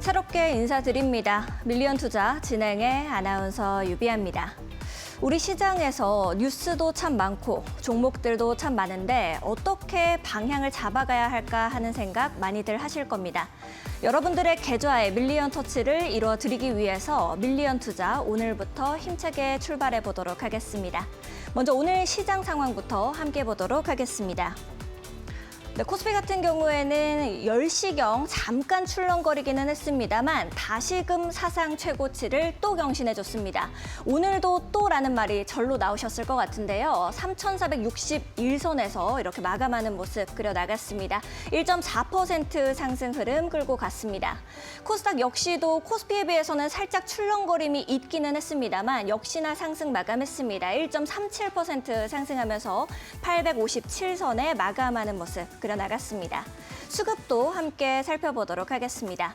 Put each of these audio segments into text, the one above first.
새롭게 인사드립니다. 밀리언 투자 진행의 아나운서 유비아입니다. 우리 시장에서 뉴스도 참 많고 종목들도 참 많은데 어떻게 방향을 잡아가야 할까 하는 생각 많이들 하실 겁니다. 여러분들의 계좌에 밀리언 터치를 이루어드리기 위해서 밀리언 투자 오늘부터 힘차게 출발해 보도록 하겠습니다. 먼저 오늘 시장 상황부터 함께 보도록 하겠습니다. 네, 코스피 같은 경우에는 10시경 잠깐 출렁거리기는 했습니다만 다시금 사상 최고치를 또 경신해줬습니다. 오늘도 또라는 말이 절로 나오셨을 것 같은데요. 3,461선에서 이렇게 마감하는 모습 그려나갔습니다. 1.4% 상승 흐름 끌고 갔습니다. 코스닥 역시도 코스피에 비해서는 살짝 출렁거림이 있기는 했습니다만 역시나 상승 마감했습니다. 1.37% 상승하면서 857선에 마감하는 모습 그려나갔습니다. 수급도 함께 살펴보도록 하겠습니다.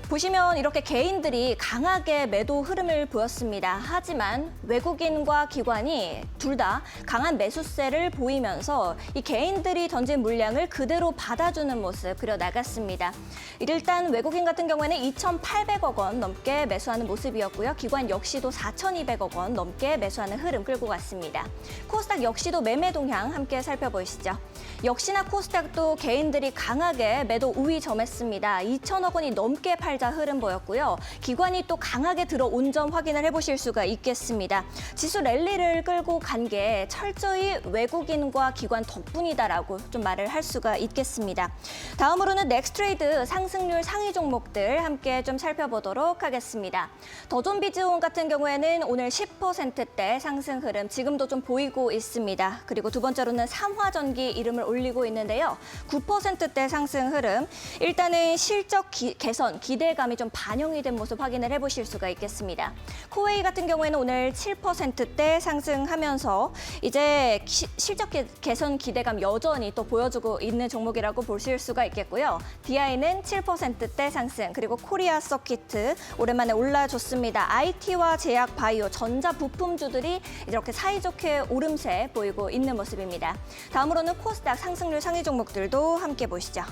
보시면 이렇게 개인들이 강하게 매도 흐름을 보였습니다. 하지만 외국인과 기관이 둘 다 강한 매수세를 보이면서 이 개인들이 던진 물량을 그대로 받아주는 모습 그려나갔습니다. 일단 외국인 같은 경우에는 2,800억 원 넘게 매수하는 모습이었고요. 기관 역시도 4,200억 원 넘게 매수하는 흐름 끌고 갔습니다. 코스닥 역시도 매매 동향 함께 살펴보시죠. 역시나 코스닥도 개인들이 강하게 매도 우위 점했습니다. 2천억 원이 넘게 팔자 흐름 보였고요. 기관이 또 강하게 들어온 점 확인을 해보실 수가 있겠습니다. 지수 랠리를 끌고 간 게 철저히 외국인과 기관 덕분이다라고 좀 말을 할 수가 있겠습니다. 다음으로는 넥스트레이드 상승률 상위 종목들 함께 좀 살펴보도록 하겠습니다. 더존비즈온 같은 경우에는 오늘 10%대 상승 흐름 지금도 좀 보이고 있습니다. 그리고 두 번째로는 삼화전기 이름을 올리고 있는데요. 9%대 상승 흐름. 일단은 실적 개선, 기대감이 좀 반영이 된 모습 확인을 해보실 수가 있겠습니다. 코웨이 같은 경우에는 오늘 7%대 상승하면서 이제 실적 개선 기대감 여전히 또 보여주고 있는 종목이라고 보실 수가 있겠고요. DI는 7%대 상승, 그리고 코리아 서키트 오랜만에 올라줬습니다. IT와 제약, 바이오, 전자 부품주들이 이렇게 사이좋게 오름세 보이고 있는 모습입니다. 다음으로는 코스닥 상승률 상위 종목들도 함께 보시죠.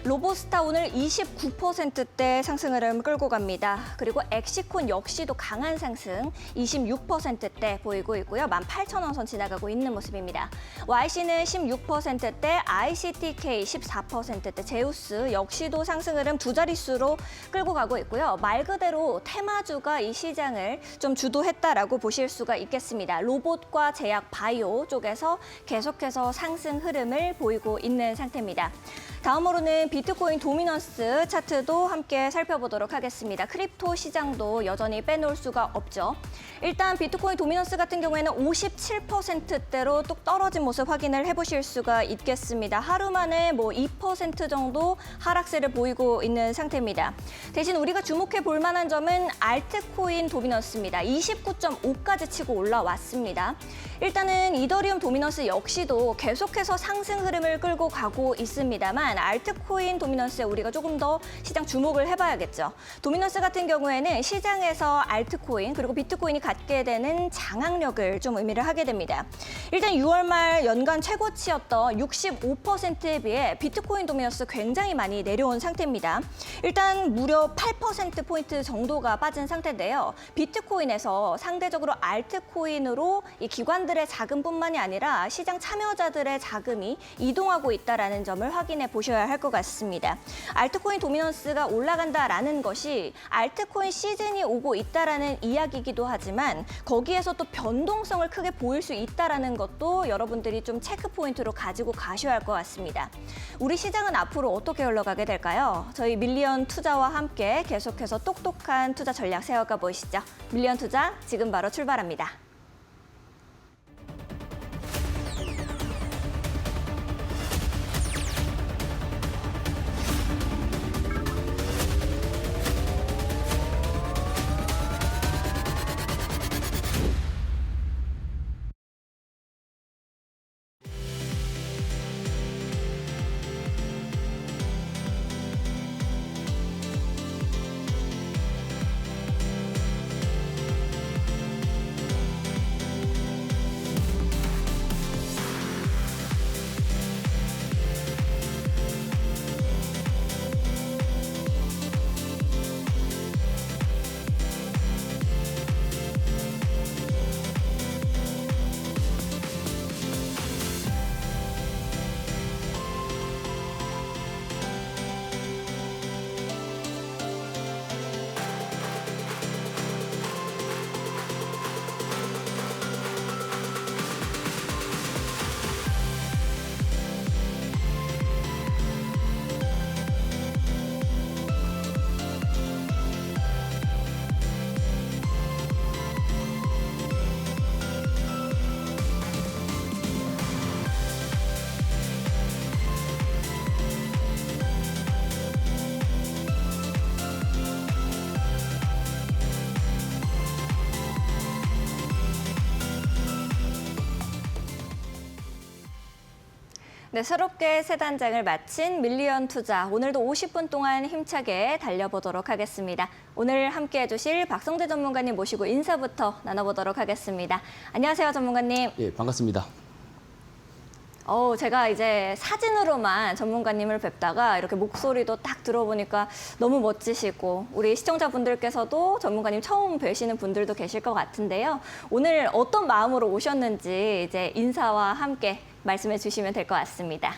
로보스타 오늘 29%대 상승 흐름 끌고 갑니다. 그리고 엑시콘 역시도 강한 상승 26%대 보이고 있고요. 18,000원 선 지나가고 있는 모습입니다. YC는 16%대, ICTK 14%대, 제우스 역시도 상승 흐름 두 자릿수로 끌고 가고 있고요. 말 그대로 테마주가 이 시장을 좀 주도했다라고 보실 수가 있겠습니다. 로봇과 제약, 바이오 쪽에서 계속해서 상승 흐름을 보이고 있는 상태입니다. 다음으로는 비트코인 도미넌스 차트도 함께 살펴보도록 하겠습니다. 크립토 시장도 여전히 빼놓을 수가 없죠. 일단 비트코인 도미넌스 같은 경우에는 57%대로 뚝 떨어진 모습 확인을 해보실 수가 있겠습니다. 하루 만에 2% 정도 하락세를 보이고 있는 상태입니다. 대신 우리가 주목해 볼 만한 점은 알트코인 도미넌스입니다. 29.5까지 치고 올라왔습니다. 일단은 이더리움 도미넌스 역시도 계속해서 상승 흐름을 끌고 가고 있습니다만 알트코인 도미넌스에 우리가 조금 더 시장 주목을 해봐야겠죠. 도미넌스 같은 경우에는 시장에서 알트코인 그리고 비트코인이 갖게 되는 장악력을 좀 의미를 하게 됩니다. 일단 6월 말 연간 최고치였던 65%에 비해 비트코인 도미넌스 굉장히 많이 내려온 상태입니다. 일단 무려 8%포인트 정도가 빠진 상태인데요. 비트코인에서 상대적으로 알트코인으로 이 기관들의 자금뿐만이 아니라 시장 참여자들의 자금이 이동하고 있다는 점을 확인해 보셔야 할 것 같습니다. 알트코인 도미넌스가 올라간다라는 것이 알트코인 시즌이 오고 있다라는 이야기이기도 하지만 거기에서 또 변동성을 크게 보일 수 있다라는 것도 여러분들이 좀 체크 포인트로 가지고 가셔야 할 것 같습니다. 우리 시장은 앞으로 어떻게 흘러가게 될까요? 저희 밀리언 투자와 함께 계속해서 똑똑한 투자 전략 세워가 보시죠. 밀리언 투자 지금 바로 출발합니다. 네, 새롭게 새 단장을 마친 밀리언 투자. 오늘도 50분 동안 힘차게 달려보도록 하겠습니다. 오늘 함께해 주실 박성재 전문가님 모시고 인사부터 나눠보도록 하겠습니다. 안녕하세요, 전문가님. 예, 반갑습니다. 제가 이제 사진으로만 전문가님을 뵙다가 이렇게 목소리도 딱 들어보니까 너무 멋지시고 우리 시청자분들께서도 전문가님 처음 뵈시는 분들도 계실 것 같은데요. 오늘 어떤 마음으로 오셨는지 이제 인사와 함께 말씀해 주시면 될 것 같습니다.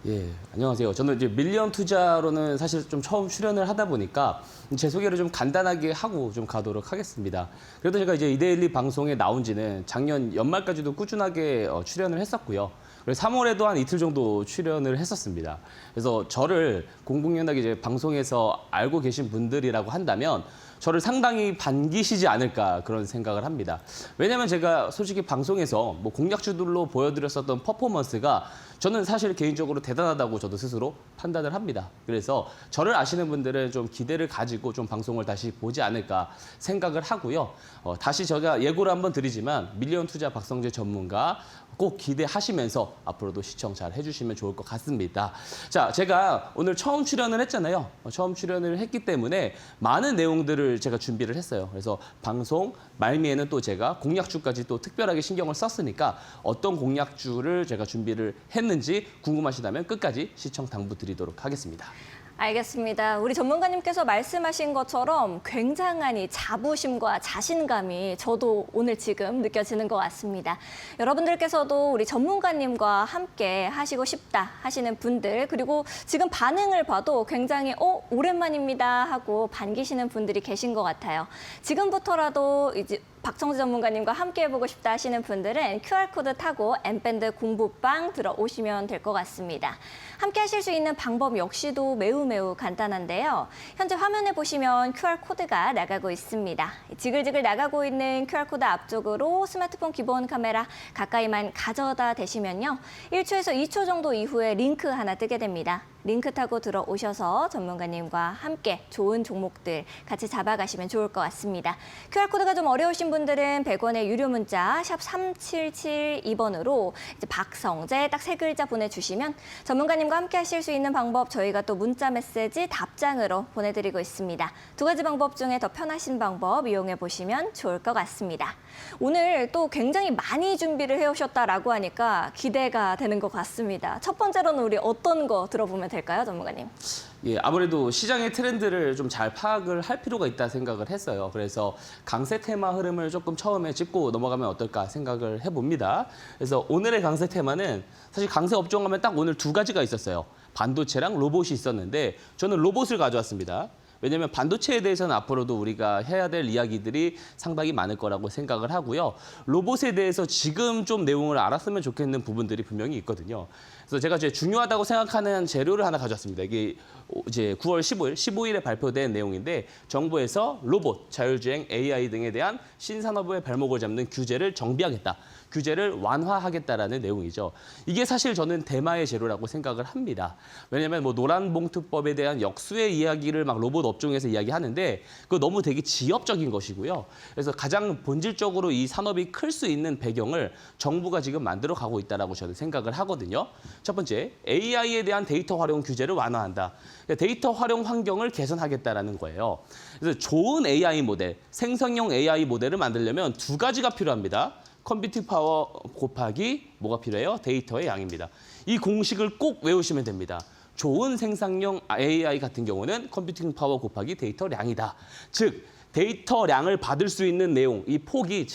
예, 안녕하세요. 저는 이제 밀리언 투자로는 사실 좀 처음 출연을 하다 보니까 제 소개를 좀 간단하게 하고 좀 가도록 하겠습니다. 그래도 제가 이제 이데일리 방송에 나온 지는 작년 연말까지도 꾸준하게 출연을 했었고요. 그래서 3월에도 한 이틀 정도 출연을 했었습니다. 그래서 저를 공공연하게 이제 방송에서 알고 계신 분들이라고 한다면 저를 상당히 반기시지 않을까 그런 생각을 합니다. 왜냐하면 제가 솔직히 방송에서 뭐 공약주들로 보여드렸었던 퍼포먼스가 저는 사실 개인적으로 대단하다고 저도 스스로 판단을 합니다. 그래서 저를 아시는 분들은 좀 기대를 가지고 좀 방송을 다시 보지 않을까 생각을 하고요. 다시 제가 예고를 한번 드리지만 밀리언 투자 박성재 전문가 꼭 기대하시면서 앞으로도 시청 잘 해주시면 좋을 것 같습니다. 자, 제가 오늘 처음 출연을 했잖아요. 처음 출연을 했기 때문에 많은 내용들을 제가 준비를 했어요. 그래서 방송 말미에는 또 제가 공약주까지 또 특별하게 신경을 썼으니까 어떤 공약주를 제가 준비를 했는지 궁금하시다면 끝까지 시청 당부드리도록 하겠습니다. 알겠습니다. 우리 전문가님께서 말씀하신 것처럼 굉장한 이 자부심과 자신감이 저도 오늘 지금 느껴지는 것 같습니다. 여러분들께서도 우리 전문가님과 함께 하시고 싶다 하시는 분들, 그리고 지금 반응을 봐도 굉장히 오랜만입니다 하고 반기시는 분들이 계신 것 같아요. 지금부터라도 이제 박성재 전문가님과 함께 해보고 싶다 하시는 분들은 QR코드 타고 엠밴드 공부방 들어오시면 될 것 같습니다. 함께 하실 수 있는 방법 역시도 매우 간단한데요. 현재 화면에 보시면 QR코드가 나가고 있습니다. 지글지글 나가고 있는 QR코드 앞쪽으로 스마트폰 기본 카메라 가까이만 가져다 대시면요. 1초에서 2초 정도 이후에 링크 하나 뜨게 됩니다. 링크 타고 들어오셔서 전문가님과 함께 좋은 종목들 같이 잡아가시면 좋을 것 같습니다. QR코드가 좀 어려우신 분들은 100원의 유료 문자 샵 3772번으로 이제 박성재 딱 3글자 보내주시면 전문가님과 함께 하실 수 있는 방법 저희가 또 문자 메시지 답장으로 보내드리고 있습니다. 2가지 방법 중에 더 편하신 방법 이용해 보시면 좋을 것 같습니다. 오늘 또 굉장히 많이 준비를 해오셨다라고 하니까 기대가 되는 것 같습니다. 첫 번째로는 우리 어떤 거 들어보면 될까요, 전문가님? 예, 아무래도 시장의 트렌드를 좀 잘 파악을 할 필요가 있다 생각을 했어요. 그래서 강세 테마 흐름을 조금 처음에 짚고 넘어가면 어떨까 생각을 해봅니다. 그래서 오늘의 강세 테마는 사실 강세 업종 하면 딱 오늘 2가지가 있었어요. 반도체랑 로봇이 있었는데 저는 로봇을 가져왔습니다. 왜냐하면 반도체에 대해서는 앞으로도 우리가 해야 될 이야기들이 상당히 많을 거라고 생각을 하고요. 로봇에 대해서 지금 좀 내용을 알았으면 좋겠는 부분들이 분명히 있거든요. 그래서 제가 이제 중요하다고 생각하는 재료를 하나 가져왔습니다. 이게 이제 9월 15일에 발표된 내용인데 정부에서 로봇, 자율주행, AI 등에 대한 신산업의 발목을 잡는 규제를 정비하겠다. 규제를 완화하겠다라는 내용이죠. 이게 사실 저는 대마의 재료라고 생각을 합니다. 왜냐하면 뭐 노란봉투법에 대한 역수의 이야기를 막 로봇 업종에서 이야기하는데 그거 너무 되게 지엽적인 것이고요. 그래서 가장 본질적으로 이 산업이 클 수 있는 배경을 정부가 지금 만들어 가고 있다라고 저는 생각을 하거든요. 첫 번째, AI에 대한 데이터 활용 규제를 완화한다. 그러니까 데이터 활용 환경을 개선하겠다라는 거예요. 그래서 좋은 AI 모델, 생성형 AI 모델을 만들려면 2가지가 필요합니다. 컴퓨팅 파워 곱하기 뭐가 필요해요? 데이터의 양입니다. 이 공식을 꼭 외우시면 됩니다. 좋은 생성형 AI 같은 경우는 컴퓨팅 파워 곱하기 데이터량이다. 즉, 데이터량을 받을 수 있는 내용, 이 폭이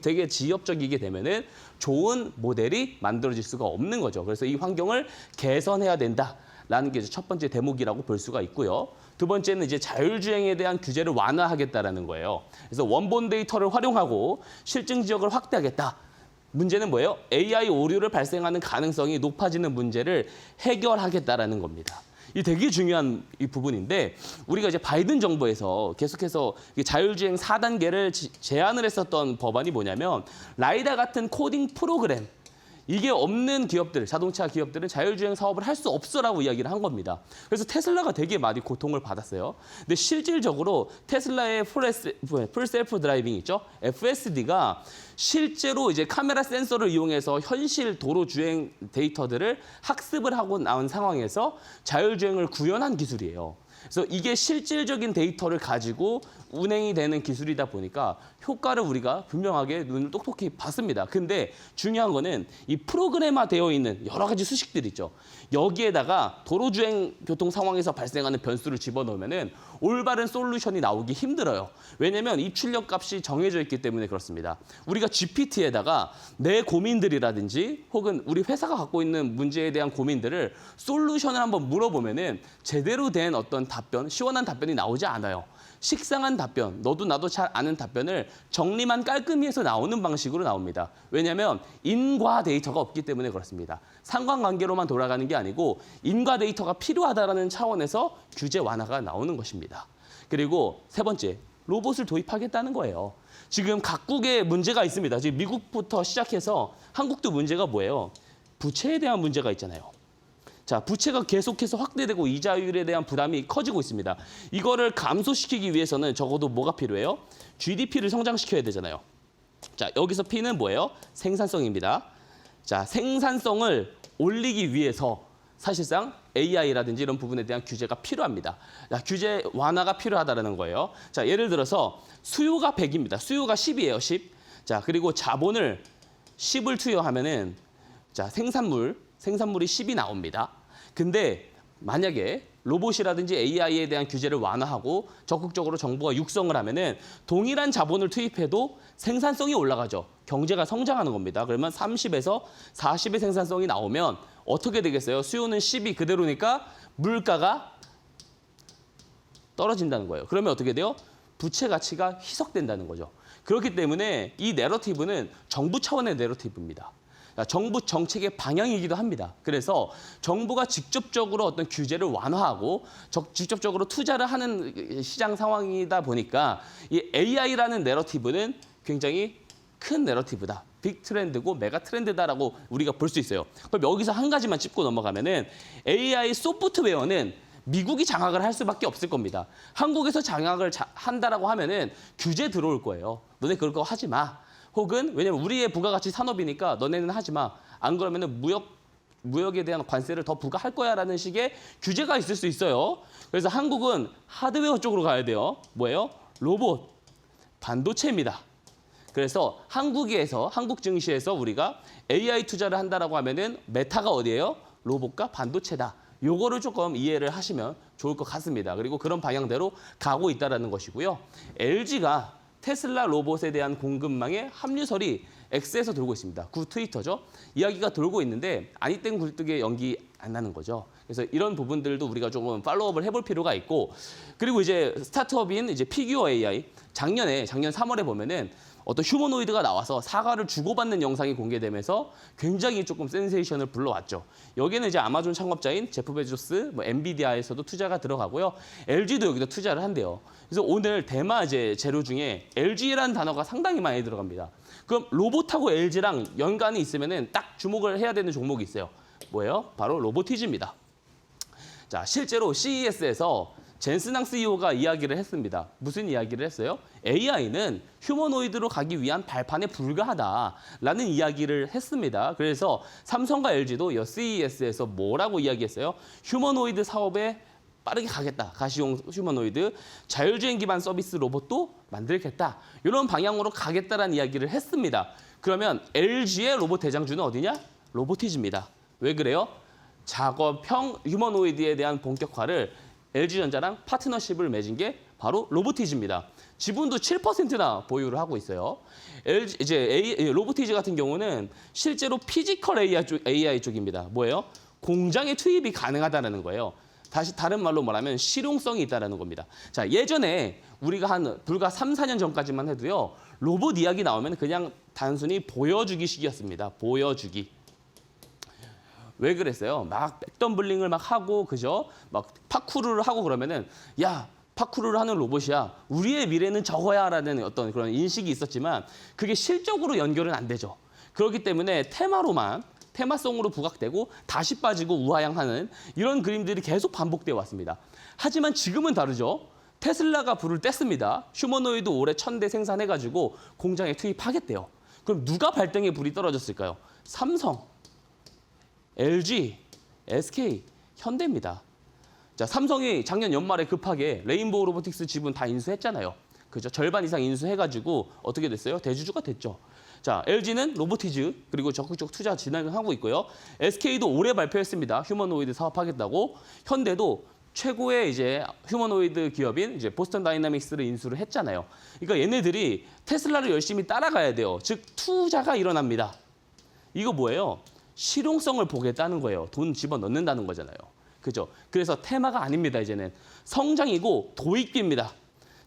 되게 지엽적이게 되면은 좋은 모델이 만들어질 수가 없는 거죠. 그래서 이 환경을 개선해야 된다라는 게 첫 번째 대목이라고 볼 수가 있고요. 2번째는 이제 자율주행에 대한 규제를 완화하겠다라는 거예요. 그래서 원본 데이터를 활용하고 실증 지역을 확대하겠다. 문제는 뭐예요? AI 오류를 발생하는 가능성이 높아지는 문제를 해결하겠다라는 겁니다. 이 되게 중요한 이 부분인데 우리가 이제 바이든 정부에서 계속해서 자율주행 4단계를 제안을 했었던 법안이 뭐냐면 라이다 같은 코딩 프로그램 이게 없는 기업들, 자동차 기업들은 자율주행 사업을 할 수 없어라고 이야기를 한 겁니다. 그래서 테슬라가 되게 많이 고통을 받았어요. 근데 실질적으로 테슬라의 풀 셀프 드라이빙 있죠? FSD가 실제로 이제 카메라 센서를 이용해서 현실 도로 주행 데이터들을 학습을 하고 나온 상황에서 자율주행을 구현한 기술이에요. 그래서 이게 실질적인 데이터를 가지고 운행이 되는 기술이다 보니까 효과를 우리가 분명하게 눈을 똑똑히 봤습니다. 근데 중요한 거는 이 프로그래마되어 있는 여러 가지 수식들 있죠. 여기에다가 도로주행 교통 상황에서 발생하는 변수를 집어넣으면은 올바른 솔루션이 나오기 힘들어요. 왜냐면 입출력 값이 정해져 있기 때문에 그렇습니다. 우리가 GPT에다가 내 고민들이라든지 혹은 우리 회사가 갖고 있는 문제에 대한 고민들을 솔루션을 한번 물어보면은 제대로 된 어떤 답변, 시원한 답변이 나오지 않아요. 식상한 답변, 너도 나도 잘 아는 답변을 정리만 깔끔히 해서 나오는 방식으로 나옵니다. 왜냐하면 인과 데이터가 없기 때문에 그렇습니다. 상관관계로만 돌아가는 게 아니고 인과 데이터가 필요하다는 차원에서 규제 완화가 나오는 것입니다. 그리고 세 번째, 로봇을 도입하겠다는 거예요. 지금 각국에 문제가 있습니다. 지금 미국부터 시작해서 한국도 문제가 뭐예요? 부채에 대한 문제가 있잖아요. 자, 부채가 계속해서 확대되고 이자율에 대한 부담이 커지고 있습니다. 이거를 감소시키기 위해서는 적어도 뭐가 필요해요? GDP를 성장시켜야 되잖아요. 자, 여기서 P는 뭐예요? 생산성입니다. 자, 생산성을 올리기 위해서 사실상 AI라든지 이런 부분에 대한 규제가 필요합니다. 자, 규제 완화가 필요하다는 거예요. 자, 예를 들어서 수요가 100입니다. 수요가 10이에요, 10. 자, 그리고 자본을 10을 투여하면은 자, 생산물이 10이 나옵니다. 근데 만약에 로봇이라든지 AI에 대한 규제를 완화하고 적극적으로 정부가 육성을 하면은 동일한 자본을 투입해도 생산성이 올라가죠. 경제가 성장하는 겁니다. 그러면 30에서 40의 생산성이 나오면 어떻게 되겠어요? 수요는 10이 그대로니까 물가가 떨어진다는 거예요. 그러면 어떻게 돼요? 부채 가치가 희석된다는 거죠. 그렇기 때문에 이 내러티브는 정부 차원의 내러티브입니다. 정부 정책의 방향이기도 합니다. 그래서 정부가 직접적으로 어떤 규제를 완화하고 직접적으로 투자를 하는 시장 상황이다 보니까 이 AI라는 내러티브는 굉장히 큰 내러티브다. 빅 트렌드고 메가 트렌드다라고 우리가 볼 수 있어요. 그럼 여기서 한 가지만 짚고 넘어가면은 AI 소프트웨어는 미국이 장악을 할 수밖에 없을 겁니다. 한국에서 장악을 한다라고 하면은 규제 들어올 거예요. 너네 그럴 거 하지 마. 혹은 왜냐면 우리의 부가가치 산업이니까 너네는 하지 마. 안 그러면은 무역에 대한 관세를 더 부과할 거야라는 식의 규제가 있을 수 있어요. 그래서 한국은 하드웨어 쪽으로 가야 돼요. 뭐예요? 로봇, 반도체입니다. 그래서 한국 증시에서 우리가 AI 투자를 한다라고 하면은 메타가 어디예요? 로봇과 반도체다. 요거를 조금 이해를 하시면 좋을 것 같습니다. 그리고 그런 방향대로 가고 있다라는 것이고요. LG가 테슬라 로봇에 대한 공급망의 합류설이 X에서 돌고 있습니다. 구 트위터죠. 이야기가 돌고 있는데 아니 땡 굴뚝에 연기 안 나는 거죠. 그래서 이런 부분들도 우리가 조금 팔로우업을 해볼 필요가 있고, 그리고 이제 스타트업인 이제 피규어 AI 작년 3월에 보면은 어떤 휴머노이드가 나와서 사과를 주고받는 영상이 공개되면서 굉장히 조금 센세이션을 불러왔죠. 여기는 이제 아마존 창업자인 제프 베조스, 엔비디아에서도 투자가 들어가고요. LG도 여기다 투자를 한대요. 그래서 오늘 대마 재료 중에 LG라는 단어가 상당히 많이 들어갑니다. 그럼 로봇하고 LG랑 연관이 있으면은 딱 주목을 해야 되는 종목이 있어요. 뭐예요? 바로 로보티즈입니다. 자, 실제로 CES에서 젠스낭 CEO가 이야기를 했습니다. 무슨 이야기를 했어요? AI는 휴머노이드로 가기 위한 발판에 불과하다라는 이야기를 했습니다. 그래서 삼성과 LG도 이 CES에서 뭐라고 이야기했어요? 휴머노이드 사업에 빠르게 가겠다. 가시용 휴머노이드, 자율주행 기반 서비스 로봇도 만들겠다. 이런 방향으로 가겠다라는 이야기를 했습니다. 그러면 LG의 로봇 대장주는 어디냐? 로보티즈입니다. 왜 그래요? 작업형 휴머노이드에 대한 본격화를 LG전자랑 파트너십을 맺은 게 바로 로보티즈입니다. 지분도 7%나 보유를 하고 있어요. 로보티즈 같은 경우는 실제로 피지컬 AI 쪽입니다. 뭐예요? 공장에 투입이 가능하다는 거예요. 다른 말로 말하면 실용성이 있다는 겁니다. 자, 예전에 우리가 불과 3, 4년 전까지만 해도요. 로봇 이야기 나오면 그냥 단순히 보여주기식이었습니다. 보여주기. 왜 그랬어요? 막 백덤블링을 막 하고 그죠? 막 파쿠르를 하고 그러면은 야, 파쿠르를 하는 로봇이야. 우리의 미래는 저거야라는 어떤 그런 인식이 있었지만 그게 실적으로 연결은 안 되죠. 그렇기 때문에 테마로만 테마성으로 부각되고 다시 빠지고 우하향하는 이런 그림들이 계속 반복되어 왔습니다. 하지만 지금은 다르죠. 테슬라가 불을 뗐습니다. 휴머노이드 올해 1000대 생산해가지고 공장에 투입하겠대요. 그럼 누가 발등에 불이 떨어졌을까요? 삼성, LG, SK, 현대입니다. 자, 삼성이 작년 연말에 급하게 레인보우 로보틱스 지분 다 인수했잖아요. 그죠? 절반 이상 인수해가지고 어떻게 됐어요? 대주주가 됐죠. 자, LG는 로보티즈 그리고 적극적 투자 진행하고 있고요. SK도 올해 발표했습니다. 휴머노이드 사업하겠다고. 현대도 최고의 이제 휴머노이드 기업인 이제 보스턴 다이나믹스를 인수를 했잖아요. 그러니까 얘네들이 테슬라를 열심히 따라가야 돼요. 즉 투자가 일어납니다. 이거 뭐예요? 실용성을 보겠다는 거예요. 돈 집어넣는다는 거잖아요. 그죠? 그래서 테마가 아닙니다. 이제는 성장이고 도입기입니다.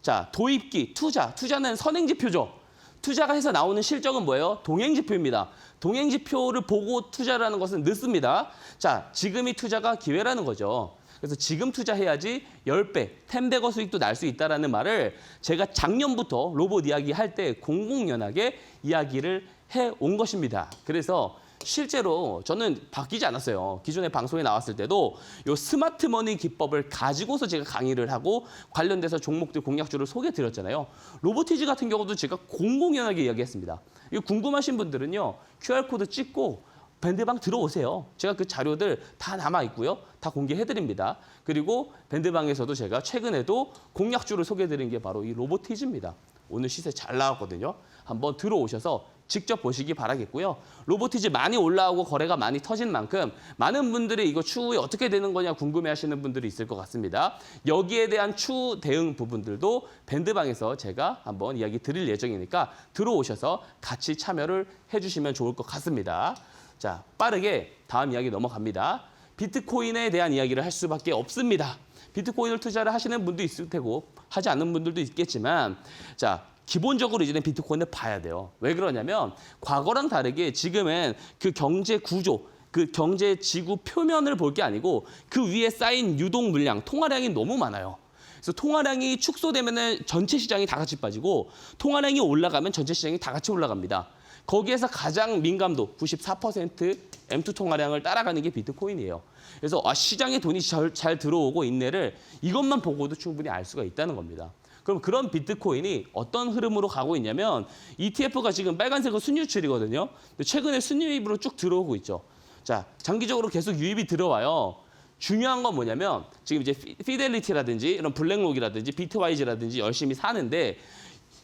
자, 도입기, 투자는 선행지표죠. 투자가 해서 나오는 실적은 뭐예요? 동행지표입니다. 동행지표를 보고 투자를 하는 것은 늦습니다. 자, 지금이 투자가 기회라는 거죠. 그래서 지금 투자해야지 10배, 10배거 수익도 날 수 있다는 말을 제가 작년부터 로봇 이야기 할 때 공공연하게 이야기를 해온 것입니다. 그래서 실제로 저는 바뀌지 않았어요. 기존에 방송에 나왔을 때도 이 스마트머니 기법을 가지고서 제가 강의를 하고 관련돼서 종목들 공략주를 소개해드렸잖아요. 로보티즈 같은 경우도 제가 공공연하게 이야기했습니다. 이거 궁금하신 분들은요. QR코드 찍고 밴드방 들어오세요. 제가 그 자료들 다 남아있고요. 다 공개해드립니다. 그리고 밴드방에서도 제가 최근에도 공략주를 소개해드린 게 바로 이 로보티즈입니다. 오늘 시세 잘 나왔거든요. 한번 들어오셔서 직접 보시기 바라겠고요. 로보티즈 많이 올라오고 거래가 많이 터진 만큼 많은 분들이 이거 추후에 어떻게 되는 거냐 궁금해하시는 분들이 있을 것 같습니다. 여기에 대한 추후 대응 부분들도 밴드방에서 제가 한번 이야기 드릴 예정이니까 들어오셔서 같이 참여를 해주시면 좋을 것 같습니다. 자, 빠르게 다음 이야기 넘어갑니다. 비트코인에 대한 이야기를 할 수밖에 없습니다. 비트코인을 투자를 하시는 분도 있을 테고 하지 않는 분들도 있겠지만 자, 기본적으로 이제는 비트코인을 봐야 돼요. 왜 그러냐면 과거랑 다르게 지금은 그 경제 구조, 그 경제 지구 표면을 볼 게 아니고 그 위에 쌓인 유동 물량, 통화량이 너무 많아요. 그래서 통화량이 축소되면 전체 시장이 다 같이 빠지고 통화량이 올라가면 전체 시장이 다 같이 올라갑니다. 거기에서 가장 민감도 94% M2 통화량을 따라가는 게 비트코인이에요. 그래서 시장에 돈이 잘 들어오고 있네를 이것만 보고도 충분히 알 수가 있다는 겁니다. 그럼 그런 비트코인이 어떤 흐름으로 가고 있냐면 ETF가 지금 빨간색은 순유출이거든요. 근데 최근에 순유입으로 쭉 들어오고 있죠. 자, 장기적으로 계속 유입이 들어와요. 중요한 건 뭐냐면 지금 이제 피델리티라든지 이런 블랙록이라든지 비트와이즈라든지 열심히 사는데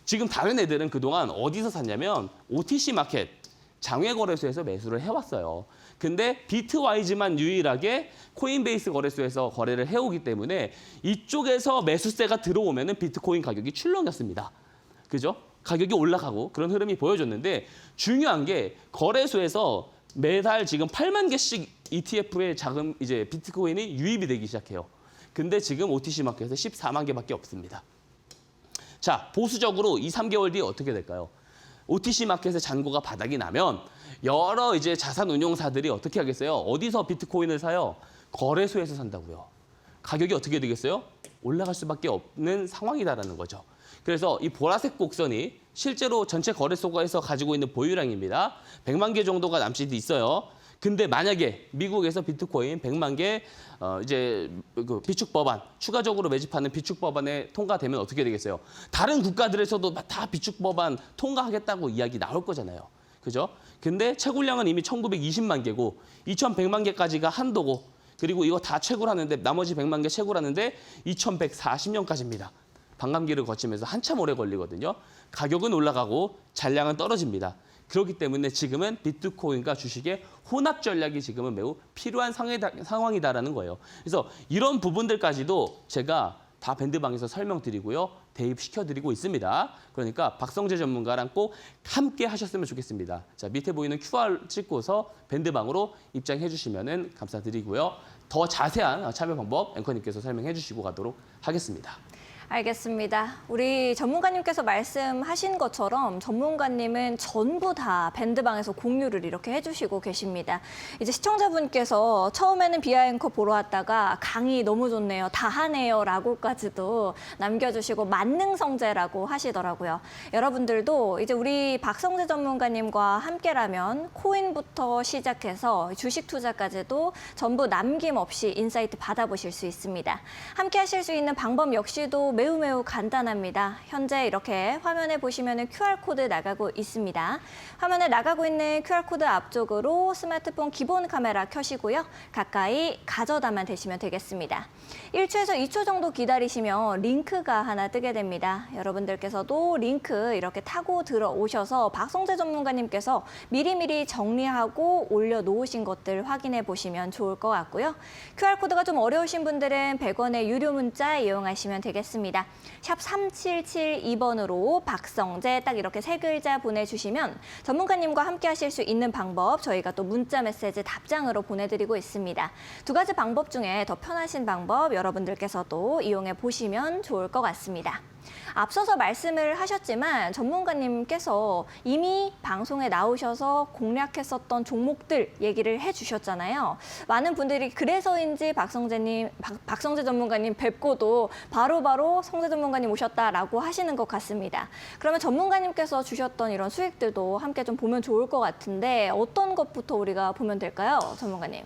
지금 다른 애들은 그동안 어디서 샀냐면 OTC 마켓, 장외거래소에서 매수를 해왔어요. 근데 비트와이즈만 유일하게 코인베이스 거래소에서 거래를 해오기 때문에 이쪽에서 매수세가 들어오면 비트코인 가격이 출렁였습니다. 그죠? 가격이 올라가고 그런 흐름이 보여줬는데 중요한 게 거래소에서 매달 지금 8만 개씩 ETF의 자금 이제 비트코인이 유입이 되기 시작해요. 근데 지금 OTC 마켓에 14만 개밖에 없습니다. 자, 보수적으로 2, 3개월 뒤에 어떻게 될까요? OTC 마켓의 잔고가 바닥이 나면 여러 이제 자산 운용사들이 어떻게 하겠어요? 어디서 비트코인을 사요? 거래소에서 산다고요. 가격이 어떻게 되겠어요? 올라갈 수밖에 없는 상황이다라는 거죠. 그래서 이 보라색 곡선이 실제로 전체 거래소에서 가지고 있는 보유량입니다. 100만 개 정도가 남짓이 있어요. 근데 만약에 미국에서 비트코인 100만 개 이제 그 비축 법안 추가적으로 매집하는 비축 법안에 통과되면 어떻게 되겠어요? 다른 국가들에서도 다 비축 법안 통과하겠다고 이야기 나올 거잖아요. 그죠? 근데 채굴량은 이미 1920만 개고 2100만 개까지가 한도고 그리고 이거 다 채굴하는데 나머지 100만 개 채굴하는데 2140년까지입니다. 반감기를 거치면서 한참 오래 걸리거든요. 가격은 올라가고 잔량은 떨어집니다. 그렇기 때문에 지금은 비트코인과 주식의 혼합 전략이 지금은 매우 필요한 상황이다라는 거예요. 그래서 이런 부분들까지도 제가 다 밴드방에서 설명드리고요. 대입시켜드리고 있습니다. 그러니까 박성재 전문가랑 꼭 함께 하셨으면 좋겠습니다. 자, 밑에 보이는 QR 찍고서 밴드방으로 입장해 주시면 감사드리고요. 더 자세한 참여 방법 앵커님께서 설명해 주시고 가도록 하겠습니다. 알겠습니다. 우리 전문가님께서 말씀하신 것처럼 전문가님은 전부 다 밴드방에서 공유를 이렇게 해주시고 계십니다. 이제 시청자분께서 처음에는 비하앵커 보러 왔다가 강의 너무 좋네요, 다 하네요 라고까지도 남겨주시고 만능성재라고 하시더라고요. 여러분들도 이제 우리 박성재 전문가님과 함께라면 코인부터 시작해서 주식 투자까지도 전부 남김없이 인사이트 받아보실 수 있습니다. 함께 하실 수 있는 방법 역시도 매우 간단합니다. 현재 이렇게 화면에 보시면 QR코드 나가고 있습니다. 화면에 나가고 있는 QR코드 앞쪽으로 스마트폰 기본 카메라 켜시고요. 가까이 가져다만 대시면 되겠습니다. 1초에서 2초 정도 기다리시면 링크가 하나 뜨게 됩니다. 여러분들께서도 링크 이렇게 타고 들어오셔서 박성재 전문가님께서 미리미리 정리하고 올려놓으신 것들 확인해 보시면 좋을 것 같고요. QR코드가 좀 어려우신 분들은 100원의 유료 문자 이용하시면 되겠습니다. 샵 3772번으로 박성재 딱 이렇게 세 글자 보내주시면 전문가님과 함께 하실 수 있는 방법 저희가 또 문자 메시지 답장으로 보내드리고 있습니다. 두 가지 방법 중에 더 편하신 방법 여러분들께서도 이용해 보시면 좋을 것 같습니다. 앞서서 말씀을 하셨지만 전문가님께서 이미 방송에 나오셔서 공략했었던 종목들 얘기를 해주셨잖아요. 많은 분들이 그래서인지 박성재 전문가님 뵙고도 바로바로 성재 전문가님 오셨다라고 하시는 것 같습니다. 그러면 전문가님께서 주셨던 이런 수익들도 함께 좀 보면 좋을 것 같은데 어떤 것부터 우리가 보면 될까요, 전문가님?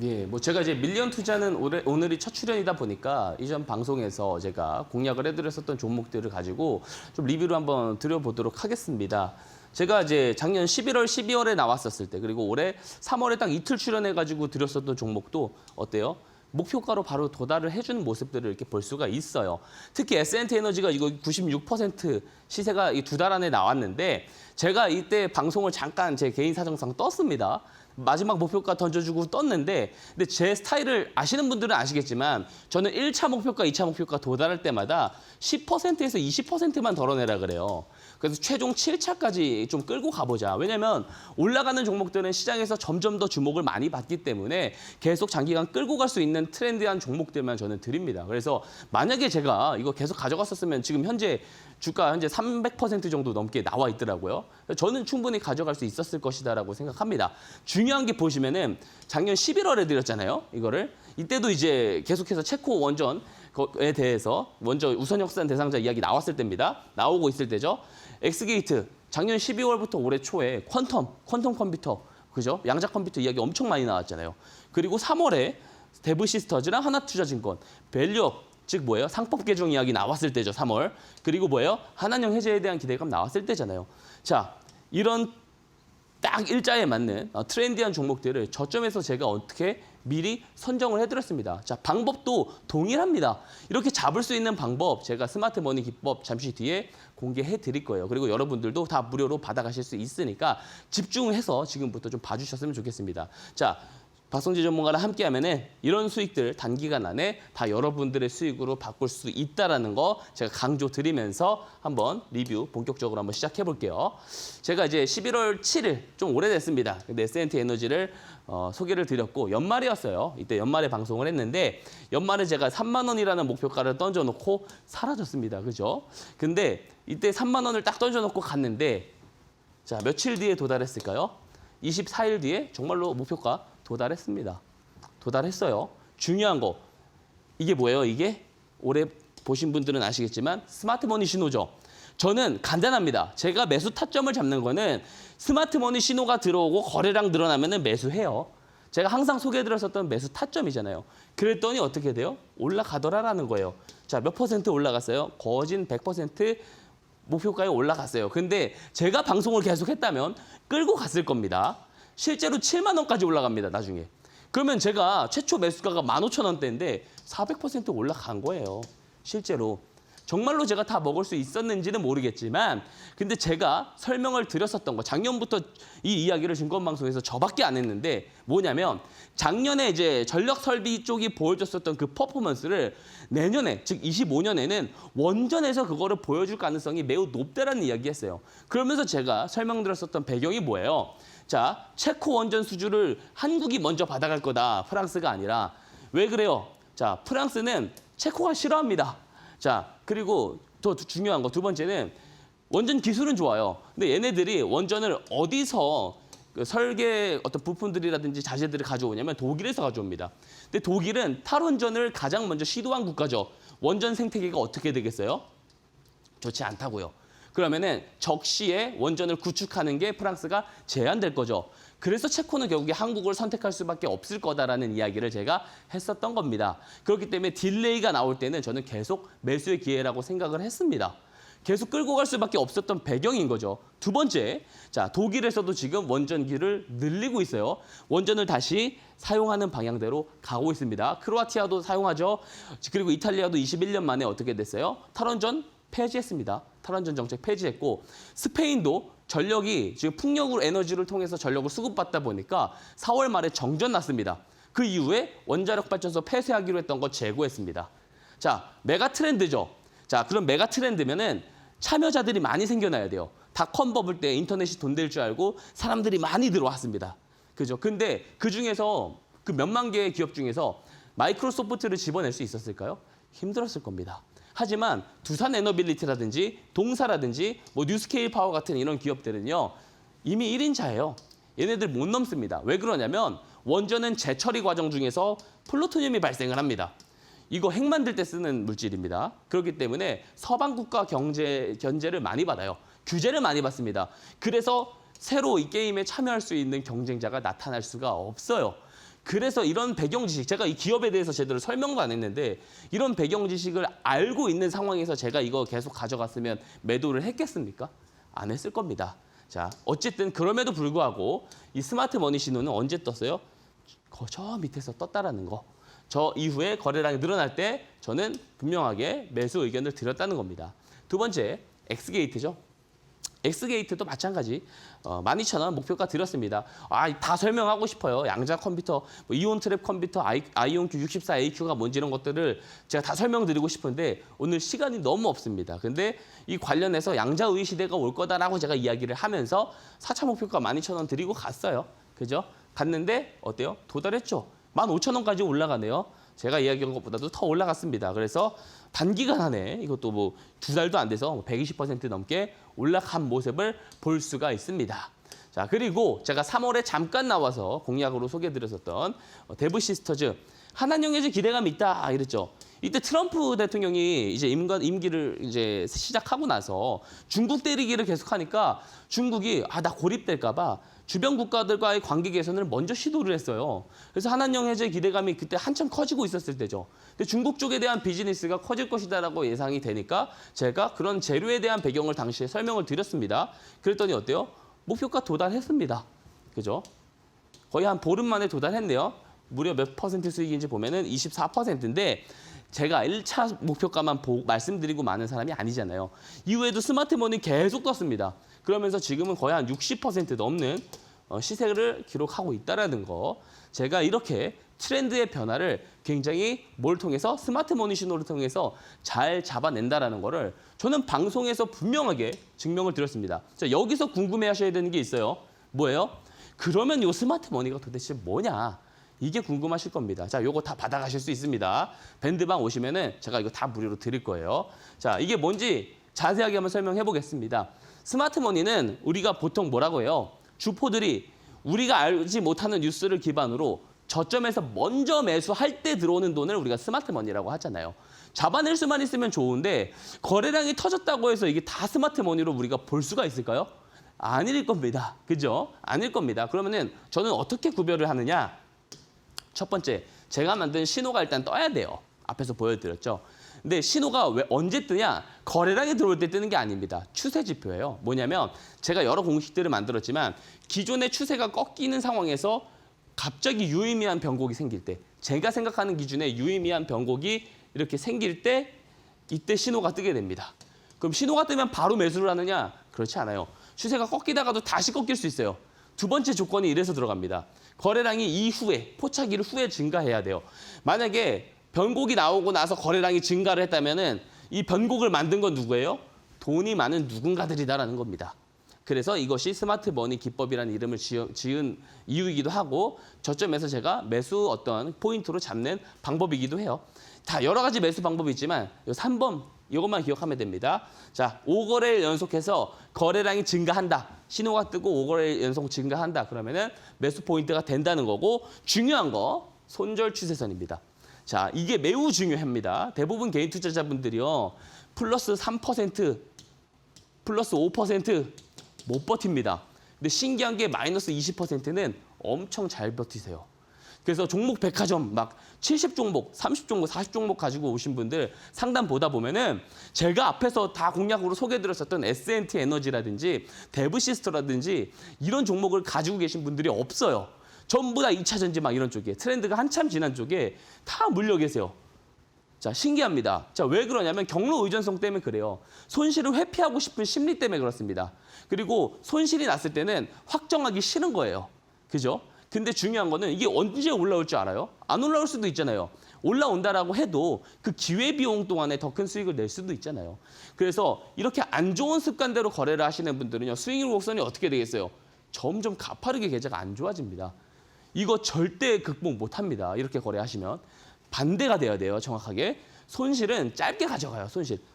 예, 뭐 제가 이제 밀리언 투자는 오늘이 첫 출연이다 보니까 이전 방송에서 제가 공략을 해드렸었던 종목들을 가지고 좀 리뷰를 한번 드려보도록 하겠습니다. 제가 이제 작년 11월, 12월에 나왔었을 때 그리고 올해 3월에 딱 이틀 출연해가지고 드렸었던 종목도 어때요? 목표가로 바로 도달을 해주는 모습들을 이렇게 볼 수가 있어요. 특히 S&T 에너지가 이거 96% 시세가 이 두 달 안에 나왔는데 제가 이때 방송을 잠깐 제 개인 사정상 떴습니다. 마지막 목표가 던져주고 떴는데 근데 제 스타일을 아시는 분들은 아시겠지만 저는 1차 목표가, 2차 목표가 도달할 때마다 10%에서 20%만 덜어내라 그래요. 그래서 최종 7차까지 좀 끌고 가보자. 왜냐면 올라가는 종목들은 시장에서 점점 더 주목을 많이 받기 때문에 계속 장기간 끌고 갈 수 있는 트렌디한 종목들만 저는 드립니다. 그래서 만약에 제가 이거 계속 가져갔었으면 지금 현재 주가 현재 300% 정도 넘게 나와 있더라고요. 저는 충분히 가져갈 수 있었을 것이다라고 생각합니다. 중요한 게 보시면은 작년 11월에 드렸잖아요. 이거를 이때도 이제 계속해서 체코 원전에 대해서 먼저 우선역산 대상자 이야기 나왔을 때입니다. 나오고 있을 때죠. 엑스게이트 작년 12월부터 올해 초에 퀀텀 컴퓨터 그죠? 양자 컴퓨터 이야기 엄청 많이 나왔잖아요. 그리고 3월에 데브시스터즈랑 하나투자증권 밸류업 즉 뭐예요? 상법 개정 이야기 나왔을 때죠. 3월. 그리고 뭐예요? 한한령 해제에 대한 기대감 나왔을 때잖아요. 자, 이런 딱 일자에 맞는 트렌디한 종목들을 저점에서 제가 어떻게 미리 선정을 해드렸습니다. 자, 방법도 동일합니다. 이렇게 잡을 수 있는 방법 제가 스마트 머니 기법 잠시 뒤에 공개해 드릴 거예요. 그리고 여러분들도 다 무료로 받아가실 수 있으니까 집중해서 지금부터 좀 봐주셨으면 좋겠습니다. 자, 박성재 전문가랑 함께하면은 이런 수익들 단기간 안에 다 여러분들의 수익으로 바꿀 수 있다라는 거 제가 강조 드리면서 한번 리뷰 본격적으로 한번 시작해 볼게요. 제가 이제 11월 7일 좀 오래됐습니다. 근데 S&T 에너지를 소개를 드렸고 연말이었어요. 이때 연말에 방송을 했는데 연말에 제가 3만 원이라는 목표가를 던져놓고 사라졌습니다. 그죠? 근데 이때 3만 원을 딱 던져놓고 갔는데 자 며칠 뒤에 도달했을까요? 24일 뒤에 정말로 목표가 도달했습니다. 도달했어요. 중요한 거 이게 뭐예요? 이게 올해 보신 분들은 아시겠지만 스마트머니 신호죠. 저는 간단합니다. 제가 매수 타점을 잡는 거는 스마트머니 신호가 들어오고 거래량 늘어나면 매수해요. 제가 항상 소개해드렸었던 매수 타점이잖아요. 그랬더니 어떻게 돼요? 올라가더라라는 거예요. 자, 몇 퍼센트 올라갔어요? 거진 100% 목표가에 올라갔어요. 근데 제가 방송을 계속했다면 끌고 갔을 겁니다. 실제로 7만 원까지 올라갑니다. 나중에. 그러면 제가 최초 매수가가 15,000원대인데 400% 올라간 거예요. 실제로. 정말로 제가 다 먹을 수 있었는지는 모르겠지만 근데 제가 설명을 드렸었던 거 작년부터 이 이야기를 증권방송에서 저밖에 안 했는데 뭐냐면 작년에 이제 전력 설비 쪽이 보여줬었던 그 퍼포먼스를 내년에 즉 25년에는 원전에서 그거를 보여줄 가능성이 매우 높다라는 이야기했어요. 그러면서 제가 설명드렸었던 배경이 뭐예요? 자, 체코 원전 수주를 한국이 먼저 받아갈 거다. 프랑스가 아니라. 왜 그래요? 자, 프랑스는 체코가 싫어합니다. 자, 그리고 더 중요한 거 두 번째는 원전 기술은 좋아요. 근데 얘네들이 원전을 어디서 그 설계 어떤 부품들이라든지 자재들을 가져오냐면 독일에서 가져옵니다. 근데 독일은 탈원전을 가장 먼저 시도한 국가죠. 원전 생태계가 어떻게 되겠어요? 좋지 않다고요. 그러면은 적시에 원전을 구축하는 게 프랑스가 제한될 거죠. 그래서 체코는 결국에 한국을 선택할 수밖에 없을 거다라는 이야기를 제가 했었던 겁니다. 그렇기 때문에 딜레이가 나올 때는 저는 계속 매수의 기회라고 생각을 했습니다. 계속 끌고 갈 수밖에 없었던 배경인 거죠. 두 번째, 자, 독일에서도 지금 원전기를 늘리고 있어요. 원전을 다시 사용하는 방향대로 가고 있습니다. 크로아티아도 사용하죠. 그리고 이탈리아도 21년 만에 어떻게 됐어요? 탈원전 폐지했습니다. 탈원전 정책 폐지했고, 스페인도 전력이 지금 풍력으로 에너지를 통해서 전력을 수급받다 보니까 4월 말에 정전 났습니다. 그 이후에 원자력 발전소 폐쇄하기로 했던 거 재고했습니다. 자, 메가 트렌드죠. 자, 그럼 메가 트렌드면은 참여자들이 많이 생겨나야 돼요. 닷컴 버블 때 인터넷이 돈 될 줄 알고 사람들이 많이 들어왔습니다. 그죠? 근데 그 중에서 그 몇만 개의 기업 중에서 마이크로소프트를 집어낼 수 있었을까요? 힘들었을 겁니다. 하지만 두산 에너빌리티라든지 동사라든지 뭐 뉴스케일 파워 같은 이런 기업들은요. 이미 1인자예요. 얘네들 못 넘습니다. 왜 그러냐면 원전은 재처리 과정 중에서 플루토늄이 발생을 합니다. 이거 핵 만들 때 쓰는 물질입니다. 그렇기 때문에 서방 국가 견제를 많이 받아요. 규제를 많이 받습니다. 그래서 새로 이 게임에 참여할 수 있는 경쟁자가 나타날 수가 없어요. 그래서 이런 배경 지식, 제가 이 기업에 대해서 제대로 설명도 안 했는데 이런 배경 지식을 알고 있는 상황에서 제가 이거 계속 가져갔으면 매도를 했겠습니까? 안 했을 겁니다. 자, 어쨌든 그럼에도 불구하고 이 스마트 머니 신호는 언제 떴어요? 저 밑에서 떴다라는 거. 저 이후에 거래량이 늘어날 때 저는 분명하게 매수 의견을 드렸다는 겁니다. 두 번째, 엑스게이트죠. 엑스게이트도 마찬가지 12,000원 목표가 드렸습니다. 다 설명하고 싶어요. 양자 컴퓨터, 뭐 이온 트랩 컴퓨터, 아이온큐 64AQ가 뭔지 이런 것들을 제가 다 설명드리고 싶은데 오늘 시간이 너무 없습니다. 근데 이 관련해서 양자의 시대가 올 거다라고 제가 이야기를 하면서 4차 목표가 12,000원 드리고 갔어요. 그죠? 갔는데 어때요? 도달했죠. 15,000원까지 올라가네요. 제가 이야기한 것보다도 더 올라갔습니다. 그래서 단기간 안에 이것도 뭐 2달도 안 돼서 120% 넘게 올라간 모습을 볼 수가 있습니다. 자, 그리고 제가 3월에 잠깐 나와서 공약으로 소개해드렸었던 데브 시스터즈 한한영해제 기대감이 있다 이랬죠. 이때 트럼프 대통령이 이제 임기를 이제 시작하고 나서 중국 때리기를 계속하니까 중국이 나 고립될까봐 주변 국가들과의 관계 개선을 먼저 시도를 했어요. 그래서 한한령 해제 기대감이 그때 한참 커지고 있었을 때죠. 근데 중국 쪽에 대한 비즈니스가 커질 것이다라고 예상이 되니까 제가 그런 재료에 대한 배경을 당시에 설명을 드렸습니다. 그랬더니 어때요? 목표가 도달했습니다. 그죠? 거의 한 보름 만에 도달했네요. 무려 몇 퍼센트 수익인지 보면은 24%인데 제가 1차 목표가만 말씀드리고 많은 사람이 아니잖아요. 이후에도 스마트머니 계속 떴습니다. 그러면서 지금은 거의 한 60% 넘는 시세를 기록하고 있다는 거. 제가 이렇게 트렌드의 변화를 굉장히 뭘 통해서 스마트머니 신호를 통해서 잘 잡아낸다는 거를 저는 방송에서 분명하게 증명을 드렸습니다. 자, 여기서 궁금해하셔야 되는 게 있어요. 뭐예요? 그러면 이 스마트머니가 도대체 뭐냐? 이게 궁금하실 겁니다. 자, 요거 다 받아가실 수 있습니다. 밴드방 오시면은 제가 이거 다 무료로 드릴 거예요. 자, 이게 뭔지 자세하게 한번 설명해 보겠습니다. 스마트머니는 우리가 보통 뭐라고 해요? 주포들이 우리가 알지 못하는 뉴스를 기반으로 저점에서 먼저 매수할 때 들어오는 돈을 우리가 스마트머니라고 하잖아요. 잡아낼 수만 있으면 좋은데 거래량이 터졌다고 해서 이게 다 스마트머니로 우리가 볼 수가 있을까요? 아닐 겁니다. 그죠? 아닐 겁니다. 그러면은 저는 어떻게 구별을 하느냐? 첫 번째, 제가 만든 신호가 일단 떠야 돼요. 앞에서 보여드렸죠. 근데 신호가 왜 언제 뜨냐? 거래량이 들어올 때 뜨는 게 아닙니다. 추세 지표예요. 뭐냐면 제가 여러 공식들을 만들었지만 기존의 추세가 꺾이는 상황에서 갑자기 유의미한 변곡이 생길 때, 제가 생각하는 기준에 유의미한 변곡이 이렇게 생길 때 이때 신호가 뜨게 됩니다. 그럼 신호가 뜨면 바로 매수를 하느냐? 그렇지 않아요. 추세가 꺾이다가도 다시 꺾일 수 있어요. 두 번째 조건이 이래서 들어갑니다. 거래량이 이후에, 포착일 후에 증가해야 돼요. 만약에 변곡이 나오고 나서 거래량이 증가를 했다면은 이 변곡을 만든 건 누구예요? 돈이 많은 누군가들이다라는 겁니다. 그래서 이것이 스마트 머니 기법이라는 이름을 지은 이유이기도 하고 저점에서 제가 매수 어떤 포인트로 잡는 방법이기도 해요. 다 여러 가지 매수 방법이 있지만 요 3번 이것만 기억하면 됩니다. 자, 5거래일 연속해서 거래량이 증가한다. 신호가 뜨고 5거래일 연속 증가한다. 그러면은 매수 포인트가 된다는 거고 중요한 거 손절 추세선입니다. 자, 이게 매우 중요합니다. 대부분 개인 투자자분들이요. 플러스 3%, 플러스 5% 못 버팁니다. 근데 신기한 게 마이너스 20%는 엄청 잘 버티세요. 그래서 종목 백화점 막 70종목, 30종목, 40종목 가지고 오신 분들 상담 보다 보면은 제가 앞에서 다 공략으로 소개해드렸었던 S&T 에너지라든지 데브시스터라든지 이런 종목을 가지고 계신 분들이 없어요. 전부 다 2차 전지 막 이런 쪽에 트렌드가 한참 지난 쪽에 다 물려 계세요. 자, 신기합니다. 자, 왜 그러냐면 경로 의존성 때문에 그래요. 손실을 회피하고 싶은 심리 때문에 그렇습니다. 그리고 손실이 났을 때는 확정하기 싫은 거예요. 그죠? 근데 중요한 거는 이게 언제 올라올 줄 알아요? 안 올라올 수도 있잖아요. 올라온다라고 해도 그 기회비용 동안에 더 큰 수익을 낼 수도 있잖아요. 그래서 이렇게 안 좋은 습관대로 거래를 하시는 분들은요. 스윙 곡선이 어떻게 되겠어요? 점점 가파르게 계좌가 안 좋아집니다. 이거 절대 극복 못합니다. 이렇게 거래하시면. 반대가 돼야 돼요. 정확하게. 손실은 짧게 가져가요.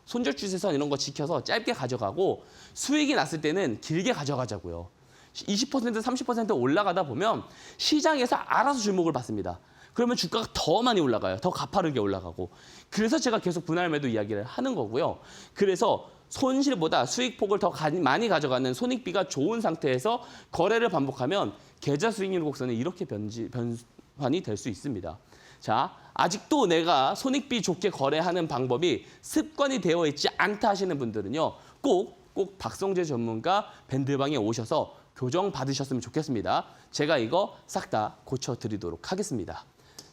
손절 추세선 이런 거 지켜서 짧게 가져가고 수익이 났을 때는 길게 가져가자고요. 20%, 30% 올라가다 보면 시장에서 알아서 주목을 받습니다. 그러면 주가가 더 많이 올라가요. 더 가파르게 올라가고. 그래서 제가 계속 분할 매도 이야기를 하는 거고요. 그래서 손실보다 수익폭을 더 많이 가져가는 손익비가 좋은 상태에서 거래를 반복하면 계좌 수익률 곡선이 이렇게 변환이 될 수 있습니다. 자, 아직도 내가 손익비 좋게 거래하는 방법이 습관이 되어 있지 않다 하시는 분들은요. 꼭 박성재 전문가 밴드방에 오셔서 교정 받으셨으면 좋겠습니다. 제가 이거 싹 다 고쳐드리도록 하겠습니다.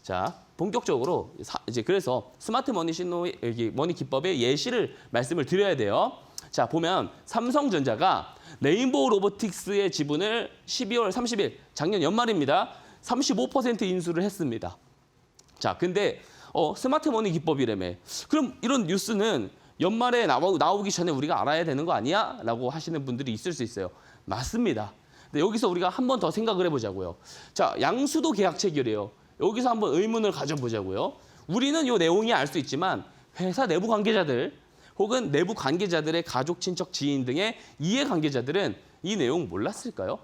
자, 본격적으로 이제 그래서 스마트 머니 신호 여기 머니 기법의 예시를 말씀을 드려야 돼요. 자, 보면 삼성전자가 레인보우 로보틱스의 지분을 12월 30일 작년 연말입니다. 35% 인수를 했습니다. 자, 근데 스마트 머니 기법이라며. 그럼 이런 뉴스는 연말에 나오기 전에 우리가 알아야 되는 거 아니야? 라고 하시는 분들이 있을 수 있어요. 맞습니다. 근데 여기서 우리가 한 번 더 생각을 해보자고요. 자, 양수도 계약 체결이에요. 여기서 한번 의문을 가져보자고요. 우리는 이 내용이 알 수 있지만 회사 내부 관계자들 혹은 내부 관계자들의 가족, 친척, 지인 등의 이해 관계자들은 이 내용 몰랐을까요?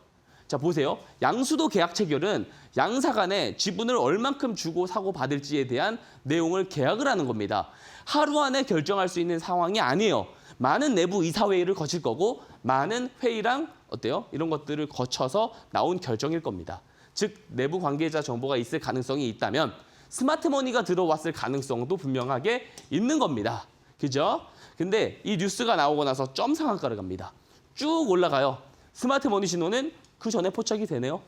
자, 보세요. 양수도 계약 체결은 양사 간에 지분을 얼만큼 주고 사고 받을지에 대한 내용을 계약을 하는 겁니다. 하루 안에 결정할 수 있는 상황이 아니에요. 많은 내부 이사회의를 거칠 거고 많은 회의랑 어때요? 이런 것들을 거쳐서 나온 결정일 겁니다. 즉 내부 관계자 정보가 있을 가능성이 있다면 스마트머니가 들어왔을 가능성도 분명하게 있는 겁니다. 그죠? 근데 이 뉴스가 나오고 나서 점 상한가를 갑니다. 쭉 올라가요. 스마트머니 신호는 그 전에 포착이 되네요.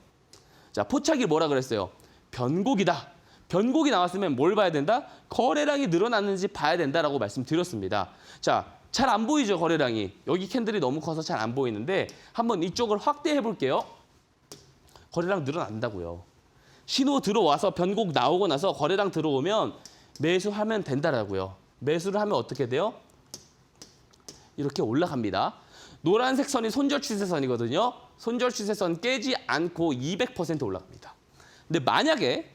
자, 포착이 뭐라 그랬어요? 변곡이다. 변곡이 나왔으면 뭘 봐야 된다? 거래량이 늘어났는지 봐야 된다라고 말씀드렸습니다. 자, 잘 안 보이죠, 거래량이. 여기 캔들이 너무 커서 잘 안 보이는데 한번 이쪽을 확대해 볼게요. 거래량 늘어난다고요. 신호 들어와서 변곡 나오고 나서 거래량 들어오면 매수하면 된다라고요. 매수를 하면 어떻게 돼요? 이렇게 올라갑니다. 노란색 선이 손절 추세선이거든요. 손절 추세선 깨지 않고 200% 올라갑니다. 근데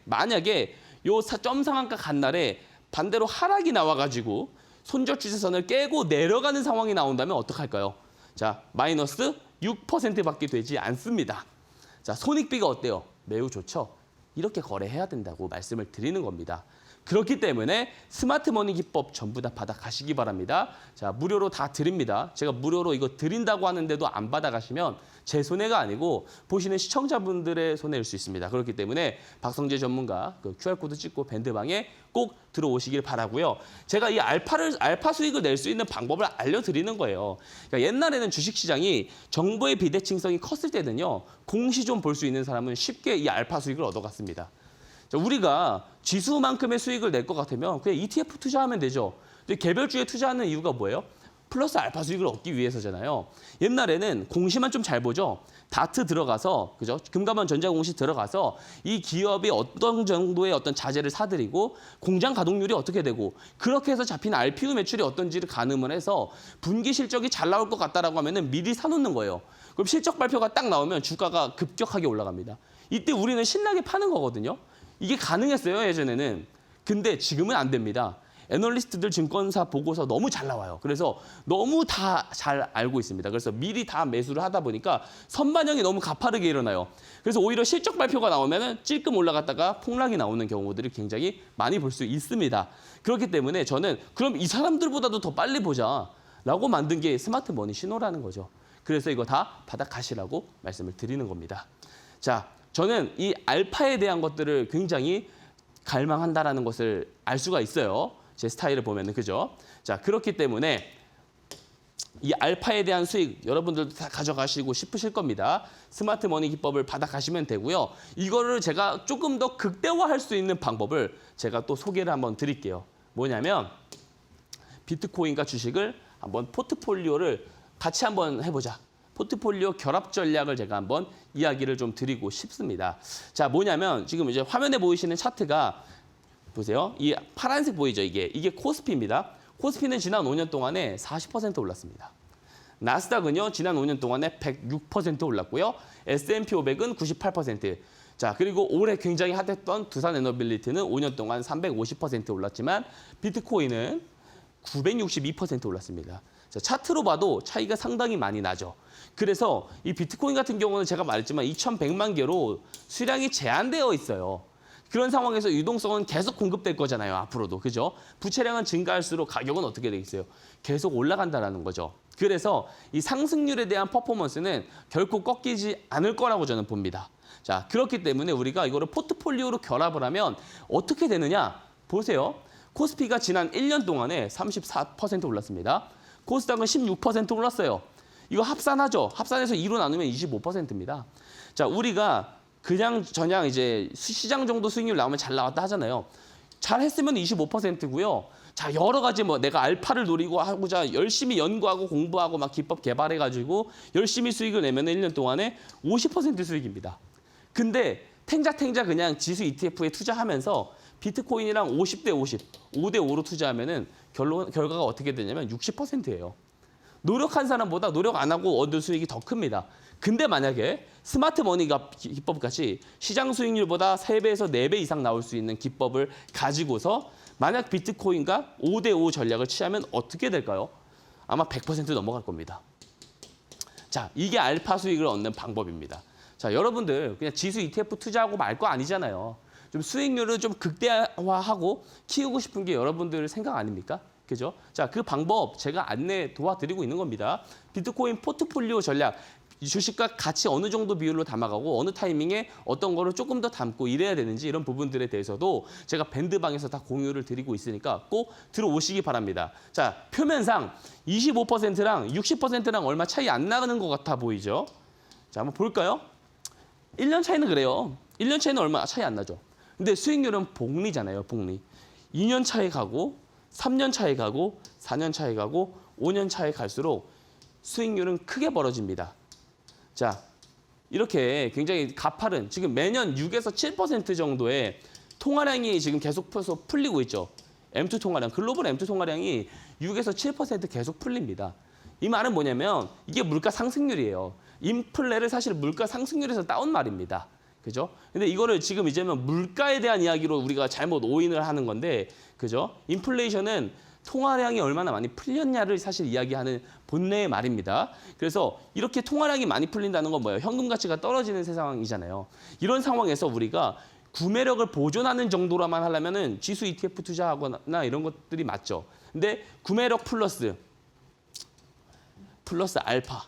만약에 요 점 상한가 간 날에 반대로 하락이 나와가지고 손절 추세선을 깨고 내려가는 상황이 나온다면 어떡할까요? 자, 마이너스 6%밖에 되지 않습니다. 자, 손익비가 어때요? 매우 좋죠? 이렇게 거래해야 된다고 말씀을 드리는 겁니다. 그렇기 때문에 스마트머니 기법 전부 다 받아가시기 바랍니다. 자, 무료로 다 드립니다. 제가 무료로 이거 드린다고 하는데도 안 받아가시면 제 손해가 아니고 보시는 시청자분들의 손해일 수 있습니다. 그렇기 때문에 박성재 전문가 그 QR코드 찍고 밴드방에 꼭 들어오시길 바라고요. 제가 이 알파 수익을 낼 수 있는 방법을 알려드리는 거예요. 그러니까 옛날에는 주식시장이 정보의 비대칭성이 컸을 때는요. 공시 좀 볼 수 있는 사람은 쉽게 이 알파 수익을 얻어갔습니다. 자, 우리가 지수만큼의 수익을 낼 것 같으면 그냥 ETF 투자하면 되죠. 근데 개별주에 투자하는 이유가 뭐예요? 플러스 알파 수익을 얻기 위해서잖아요. 옛날에는 공시만 좀 잘 보죠. 다트 들어가서, 그죠? 금감원 전자공시 들어가서 이 기업이 어떤 정도의 어떤 자재를 사들이고 공장 가동률이 어떻게 되고 그렇게 해서 잡힌 RPU 매출이 어떤지를 가늠을 해서 분기 실적이 잘 나올 것 같다라고 하면은 미리 사놓는 거예요. 그럼 실적 발표가 딱 나오면 주가가 급격하게 올라갑니다. 이때 우리는 신나게 파는 거거든요. 이게 가능했어요, 예전에는. 근데 지금은 안 됩니다. 애널리스트들 증권사 보고서 너무 잘 나와요. 그래서 너무 다 잘 알고 있습니다. 그래서 미리 다 매수를 하다 보니까 선반영이 너무 가파르게 일어나요. 그래서 오히려 실적 발표가 나오면은 찔끔 올라갔다가 폭락이 나오는 경우들이 굉장히 많이 볼 수 있습니다. 그렇기 때문에 저는 그럼 이 사람들보다도 더 빨리 보자라고 만든 게 스마트 머니 신호라는 거죠. 그래서 이거 다 받아가시라고 말씀을 드리는 겁니다. 자, 저는 이 알파에 대한 것들을 굉장히 갈망한다라는 것을 알 수가 있어요. 제 스타일을 보면은, 그죠? 자, 그렇기 때문에 이 알파에 대한 수익 여러분들도 다 가져가시고 싶으실 겁니다. 스마트 머니 기법을 받아가시면 되고요. 이거를 제가 조금 더 극대화할 수 있는 방법을 제가 또 소개를 한번 드릴게요. 뭐냐면 비트코인과 주식을 한번 포트폴리오를 같이 한번 해보자. 포트폴리오 결합 전략을 제가 한번 이야기를 좀 드리고 싶습니다. 자, 뭐냐면 지금 이제 화면에 보이시는 차트가 보세요. 이 파란색 보이죠? 이게 코스피입니다. 코스피는 지난 5년 동안에 40% 올랐습니다. 나스닥은요, 지난 5년 동안에 106% 올랐고요. S&P 500은 98%. 자, 그리고 올해 굉장히 핫했던 두산 에너빌리티는 5년 동안 350% 올랐지만 비트코인은 962% 올랐습니다. 자, 차트로 봐도 차이가 상당히 많이 나죠. 그래서 이 비트코인 같은 경우는 제가 말했지만 2,100만 개로 수량이 제한되어 있어요. 그런 상황에서 유동성은 계속 공급될 거잖아요, 앞으로도. 그죠? 부채량은 증가할수록 가격은 어떻게 되겠어요? 계속 올라간다는 거죠. 그래서 이 상승률에 대한 퍼포먼스는 결코 꺾이지 않을 거라고 저는 봅니다. 자, 그렇기 때문에 우리가 이거를 포트폴리오로 결합을 하면 어떻게 되느냐? 보세요. 코스피가 지난 1년 동안에 34% 올랐습니다. 코스닥은 16% 올랐어요. 이거 합산하죠? 합산해서 2로 나누면 25%입니다. 자, 우리가 그냥 저냥 이제 시장 정도 수익률 나오면 잘 나왔다 하잖아요. 잘 했으면 25%고요. 자, 여러 가지 뭐 내가 알파를 노리고 하고자 열심히 연구하고 공부하고 막 기법 개발해가지고 열심히 수익을 내면 1년 동안에 50% 수익입니다. 근데 탱자탱자 그냥 지수 ETF에 투자하면서 비트코인이랑 50대 50, 5대 5로 투자하면은 결과가 어떻게 되냐면 60%예요. 노력한 사람보다 노력 안 하고 얻은 수익이 더 큽니다. 근데 만약에 스마트 머니가 기법같이 시장 수익률보다 3배에서 4배 이상 나올 수 있는 기법을 가지고서 만약 비트코인과 5대 5 전략을 취하면 어떻게 될까요? 아마 100% 넘어갈 겁니다. 자, 이게 알파 수익을 얻는 방법입니다. 자, 여러분들 그냥 지수 ETF 투자하고 말 거 아니잖아요. 좀 수익률을 좀 극대화하고 키우고 싶은 게 여러분들 생각 아닙니까? 그죠? 자, 그 방법 제가 안내 도와드리고 있는 겁니다. 비트코인 포트폴리오 전략, 주식과 같이 어느 정도 비율로 담아가고 어느 타이밍에 어떤 거를 조금 더 담고 이래야 되는지 이런 부분들에 대해서도 제가 밴드방에서 다 공유를 드리고 있으니까 꼭 들어오시기 바랍니다. 자, 표면상 25%랑 60%랑 얼마 차이 안 나는 것 같아 보이죠? 자, 한번 볼까요? 1년 차이는 그래요. 1년 차이는 얼마 차이 안 나죠. 근데 수익률은 복리잖아요, 복리. 2년 차에 가고 3년 차에 가고 4년 차에 가고 5년 차에 갈수록 수익률은 크게 벌어집니다. 자, 이렇게 굉장히 가파른 지금 매년 6에서 7% 정도의 통화량이 지금 계속 풀리고 있죠. M2 통화량, 글로벌 M2 통화량이 6에서 7% 계속 풀립니다. 이 말은 뭐냐면 이게 물가 상승률이에요. 인플레를 사실 물가 상승률에서 따온 말입니다. 그죠? 근데 이거를 지금 이제는 물가에 대한 이야기로 우리가 잘못 오인을 하는 건데, 그죠? 인플레이션은 통화량이 얼마나 많이 풀렸냐를 사실 이야기하는 본래의 말입니다. 그래서 이렇게 통화량이 많이 풀린다는 건 뭐예요? 현금 가치가 떨어지는 세상이잖아요. 이런 상황에서 우리가 구매력을 보존하는 정도로만 하려면은 지수 ETF 투자하거나 이런 것들이 맞죠. 근데 구매력 플러스 알파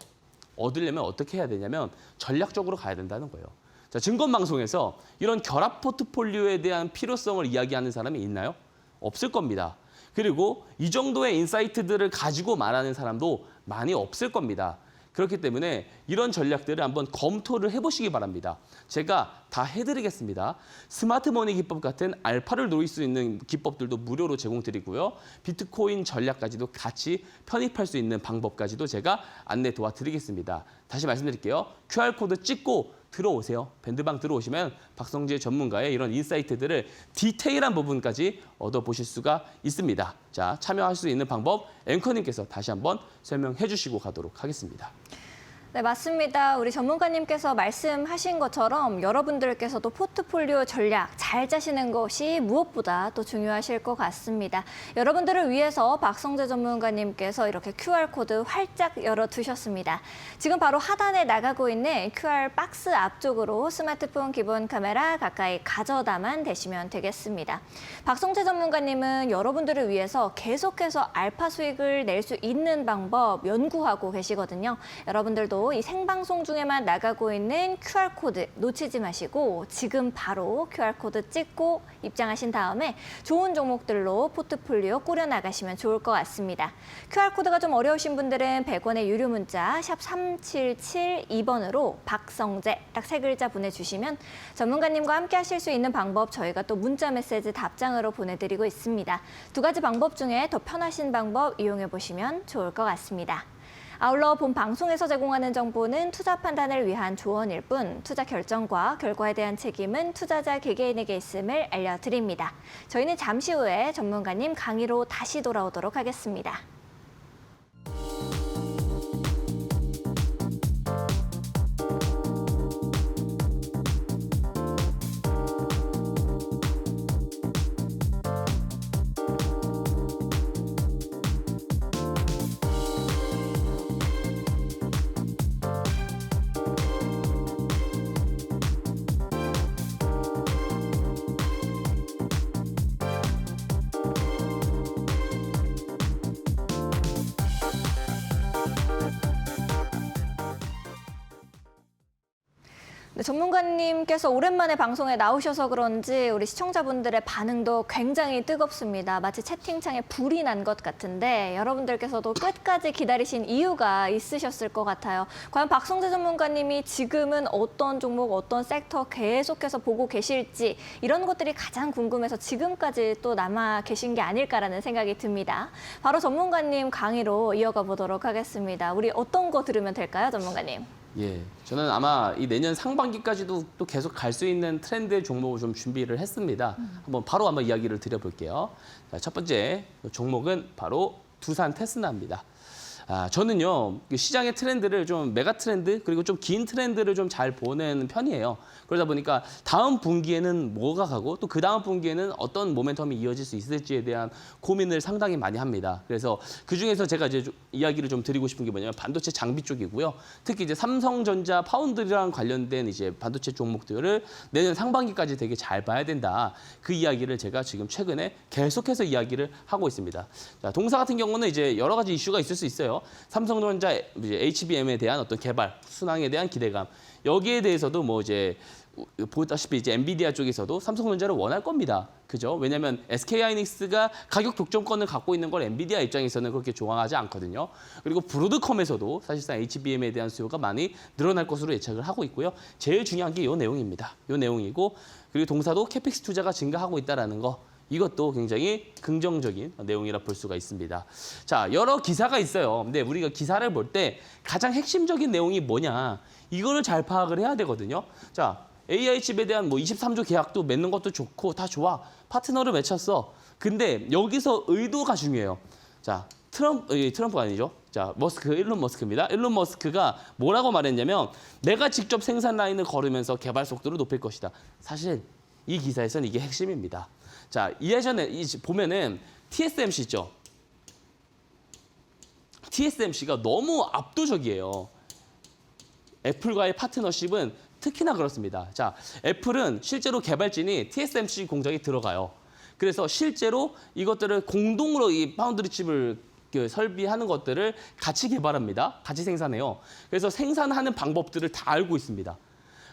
얻으려면 어떻게 해야 되냐면 전략적으로 가야 된다는 거예요. 자, 증권방송에서 이런 결합 포트폴리오에 대한 필요성을 이야기하는 사람이 있나요? 없을 겁니다. 그리고 이 정도의 인사이트들을 가지고 말하는 사람도 많이 없을 겁니다. 그렇기 때문에 이런 전략들을 한번 검토를 해보시기 바랍니다. 제가 다 해드리겠습니다. 스마트 머니 기법 같은 알파를 노릴 수 있는 기법들도 무료로 제공드리고요. 비트코인 전략까지도 같이 편입할 수 있는 방법까지도 제가 안내 도와드리겠습니다. 다시 말씀드릴게요. QR코드 찍고 들어오세요. 밴드방 들어오시면 박성재 전문가의 이런 인사이트들을 디테일한 부분까지 얻어보실 수가 있습니다. 자, 참여할 수 있는 방법 앵커님께서 다시 한번 설명해 주시고 가도록 하겠습니다. 네, 맞습니다. 우리 전문가님께서 말씀하신 것처럼 여러분들께서도 포트폴리오 전략 잘 짜시는 것이 무엇보다 또 중요하실 것 같습니다. 여러분들을 위해서 박성재 전문가님께서 이렇게 QR코드 활짝 열어두셨습니다. 지금 바로 하단에 나가고 있는 QR 박스 앞쪽으로 스마트폰 기본 카메라 가까이 가져다만 대시면 되겠습니다. 박성재 전문가님은 여러분들을 위해서 계속해서 알파 수익을 낼 수 있는 방법 연구하고 계시거든요. 여러분들도 이 생방송 중에만 나가고 있는 QR코드 놓치지 마시고 지금 바로 QR코드 찍고 입장하신 다음에 좋은 종목들로 포트폴리오 꾸려나가시면 좋을 것 같습니다. QR코드가 좀 어려우신 분들은 100원의 유료 문자 샵 3772번으로 박성재 딱 3글자 보내주시면 전문가님과 함께 하실 수 있는 방법 저희가 또 문자 메시지 답장으로 보내드리고 있습니다. 2가지 방법 중에 더 편하신 방법 이용해 보시면 좋을 것 같습니다. 아울러 본 방송에서 제공하는 정보는 투자 판단을 위한 조언일 뿐 투자 결정과 결과에 대한 책임은 투자자 개개인에게 있음을 알려드립니다. 저희는 잠시 후에 전문가님 강의로 다시 돌아오도록 하겠습니다. 네, 전문가님께서 오랜만에 방송에 나오셔서 그런지 우리 시청자분들의 반응도 굉장히 뜨겁습니다. 마치 채팅창에 불이 난 것 같은데 여러분들께서도 끝까지 기다리신 이유가 있으셨을 것 같아요. 과연 박성재 전문가님이 지금은 어떤 종목, 어떤 섹터 계속해서 보고 계실지 이런 것들이 가장 궁금해서 지금까지 또 남아 계신 게 아닐까라는 생각이 듭니다. 바로 전문가님 강의로 이어가 보도록 하겠습니다. 우리 어떤 거 들으면 될까요, 전문가님? 예, 저는 아마 이 내년 상반기까지도 또 계속 갈 수 있는 트렌드의 종목을 좀 준비를 했습니다. 한번 이야기를 드려볼게요. 자, 첫 번째 종목은 바로 두산 테스나입니다. 저는요, 시장의 트렌드를 좀 메가 트렌드 그리고 좀 긴 트렌드를 좀 잘 보는 편이에요. 그러다 보니까 다음 분기에는 뭐가 가고 또 그 다음 분기에는 어떤 모멘텀이 이어질 수 있을지에 대한 고민을 상당히 많이 합니다. 그래서 그중에서 제가 이제 이야기를 좀 드리고 싶은 게 뭐냐면 반도체 장비 쪽이고요. 특히 이제 삼성전자 파운드리랑 관련된 이제 반도체 종목들을 내년 상반기까지 되게 잘 봐야 된다. 그 이야기를 제가 지금 최근에 계속해서 이야기를 하고 있습니다. 자, 동사 같은 경우는 이제 여러 가지 이슈가 있을 수 있어요. 삼성전자 이제 HBM에 대한 어떤 개발, 순항에 대한 기대감. 여기에 대해서도 뭐 이제 보다시피 이제 엔비디아 쪽에서도 삼성전자를 원할 겁니다. 그죠? 왜냐하면 SK하이닉스가 가격 독점권을 갖고 있는 걸 엔비디아 입장에서는 그렇게 좋아하지 않거든요. 그리고 브로드컴에서도 사실상 HBM에 대한 수요가 많이 늘어날 것으로 예측을 하고 있고요. 제일 중요한 게 이 내용입니다. 이 내용이고 그리고 동사도 캐픽스 투자가 증가하고 있다는 거. 이것도 굉장히 긍정적인 내용이라 볼 수가 있습니다. 자, 여러 기사가 있어요. 근데 우리가 기사를 볼 때 가장 핵심적인 내용이 뭐냐, 이거를 잘 파악을 해야 되거든요. 자, AI 칩에 대한 뭐 23조 계약도 맺는 것도 좋고 다 좋아. 파트너를 맺혔어. 근데 여기서 의도가 중요해요. 자, 트럼프가 아니죠. 자, 일론 머스크입니다. 일론 머스크가 뭐라고 말했냐면 내가 직접 생산 라인을 걸으면서 개발 속도를 높일 것이다. 사실 이 기사에서는 이게 핵심입니다. 자, 예전에 보면은 TSMC 있죠. TSMC가 너무 압도적이에요. 애플과의 파트너십은 특히나 그렇습니다. 자, 애플은 실제로 개발진이 TSMC 공장에 들어가요. 그래서 실제로 이것들을 공동으로 이 파운드리 칩을 설비하는 것들을 같이 개발합니다. 같이 생산해요. 그래서 생산하는 방법들을 다 알고 있습니다.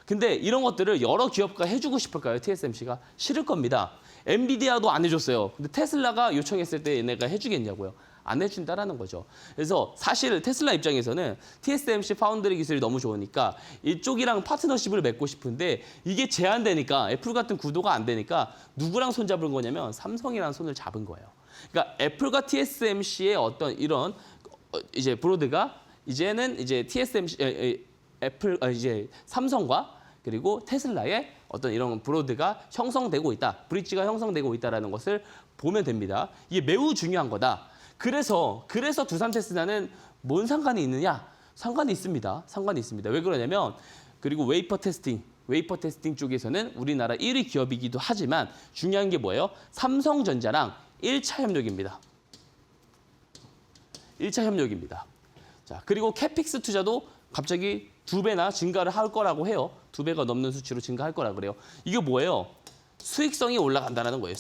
근데 이런 것들을 여러 기업가 해주고 싶을까요? TSMC가? 싫을 겁니다. 엔비디아도 안 해줬어요. 근데 테슬라가 요청했을 때 얘네가 해주겠냐고요. 안 해준다라는 거죠. 그래서 사실 테슬라 입장에서는 TSMC 파운드리 기술이 너무 좋으니까 이쪽이랑 파트너십을 맺고 싶은데 이게 제한되니까 애플 같은 구도가 안 되니까 누구랑 손잡은 거냐면 삼성이랑 손을 잡은 거예요. 그러니까 애플과 TSMC의 어떤 이런 이제 브로드가 이제는 이제 이제 삼성과 그리고 테슬라의 어떤 이런 브로드가 형성되고 있다. 브릿지가 형성되고 있다는 것을 보면 됩니다. 이게 매우 중요한 거다. 그래서 두산 테스나는 뭔 상관이 있느냐? 상관이 있습니다. 상관이 있습니다. 왜 그러냐면 그리고 웨이퍼 테스팅 쪽에서는 우리나라 1위 기업이기도 하지만 중요한 게 뭐예요? 삼성전자랑 1차 협력입니다. 1차 협력입니다. 자, 그리고 캐픽스 투자도 갑자기 2배나 증가를 할 거라고 해요. 2배가 넘는 수치로 증가할 거라 그래요. 이게 뭐예요? 수익성이 올라간다는 거예요.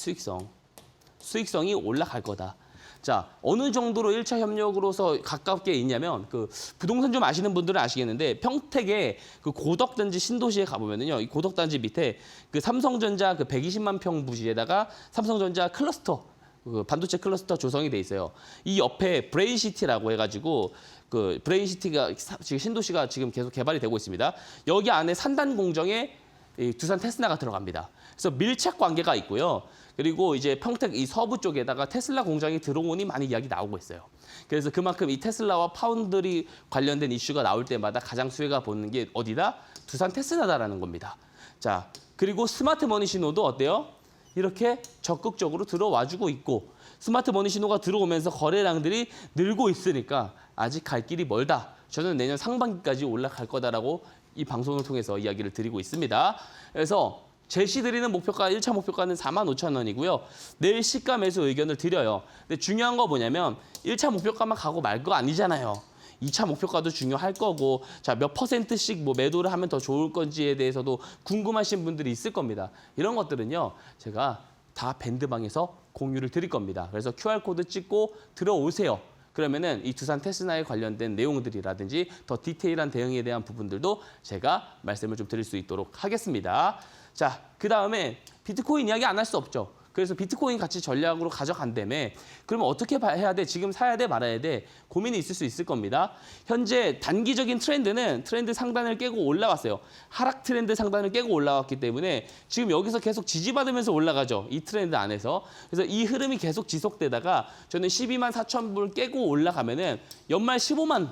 수익성이 올라갈 거다. 자, 어느 정도로 1차 협력으로서 가깝게 있냐면 그 부동산 좀 아시는 분들은 아시겠는데 평택의 그 고덕단지 신도시에 가보면은요. 이 고덕단지 밑에 그 삼성전자 그 120만 평 부지에다가 삼성전자 클러스터 그 반도체 클러스터 조성이 돼 있어요. 이 옆에 브레인시티라고 해가지고 그 브레인시티가 지금 신도시가 지금 계속 개발이 되고 있습니다. 여기 안에 산단 공정에 이 두산 테스라가 들어갑니다. 그래서 밀착 관계가 있고요. 그리고 이제 평택 이 서부 쪽에다가 테슬라 공장이 들어오니 많이 이야기 나오고 있어요. 그래서 그만큼 이 테슬라와 파운드리 관련된 이슈가 나올 때마다 가장 수혜가 보는 게 어디다? 두산 테슬라다라는 겁니다. 자, 그리고 스마트 머니 신호도 어때요? 이렇게 적극적으로 들어와주고 있고 스마트 머니 신호가 들어오면서 거래량들이 늘고 있으니까 아직 갈 길이 멀다. 저는 내년 상반기까지 올라갈 거다라고 이 방송을 통해서 이야기를 드리고 있습니다. 그래서 제시드리는 목표가 1차 목표가는 45,000원이고요. 내일 시가 매수 의견을 드려요. 근데 중요한 거 뭐냐면 1차 목표가만 가고 말 거 아니잖아요. 2차 목표가도 중요할 거고 자, 몇 %씩 뭐 매도를 하면 더 좋을 건지에 대해서도 궁금하신 분들이 있을 겁니다. 이런 것들은요. 제가 다 밴드방에서 공유를 드릴 겁니다. 그래서 QR코드 찍고 들어오세요. 그러면은 이 두산 테스라에 관련된 내용들이라든지 더 디테일한 대응에 대한 부분들도 제가 말씀을 좀 드릴 수 있도록 하겠습니다. 자, 그다음에 비트코인 이야기 안 할 수 없죠. 그래서 비트코인 같이 전략으로 가져간다며 그러면 어떻게 해야 돼? 지금 사야 돼? 말아야 돼? 고민이 있을 수 있을 겁니다. 현재 단기적인 트렌드는 트렌드 상단을 깨고 올라왔어요. 하락 트렌드 상단을 깨고 올라왔기 때문에 지금 여기서 계속 지지받으면서 올라가죠. 이 트렌드 안에서. 그래서 이 흐름이 계속 지속되다가 저는 12만 4천 불 깨고 올라가면은 연말 15만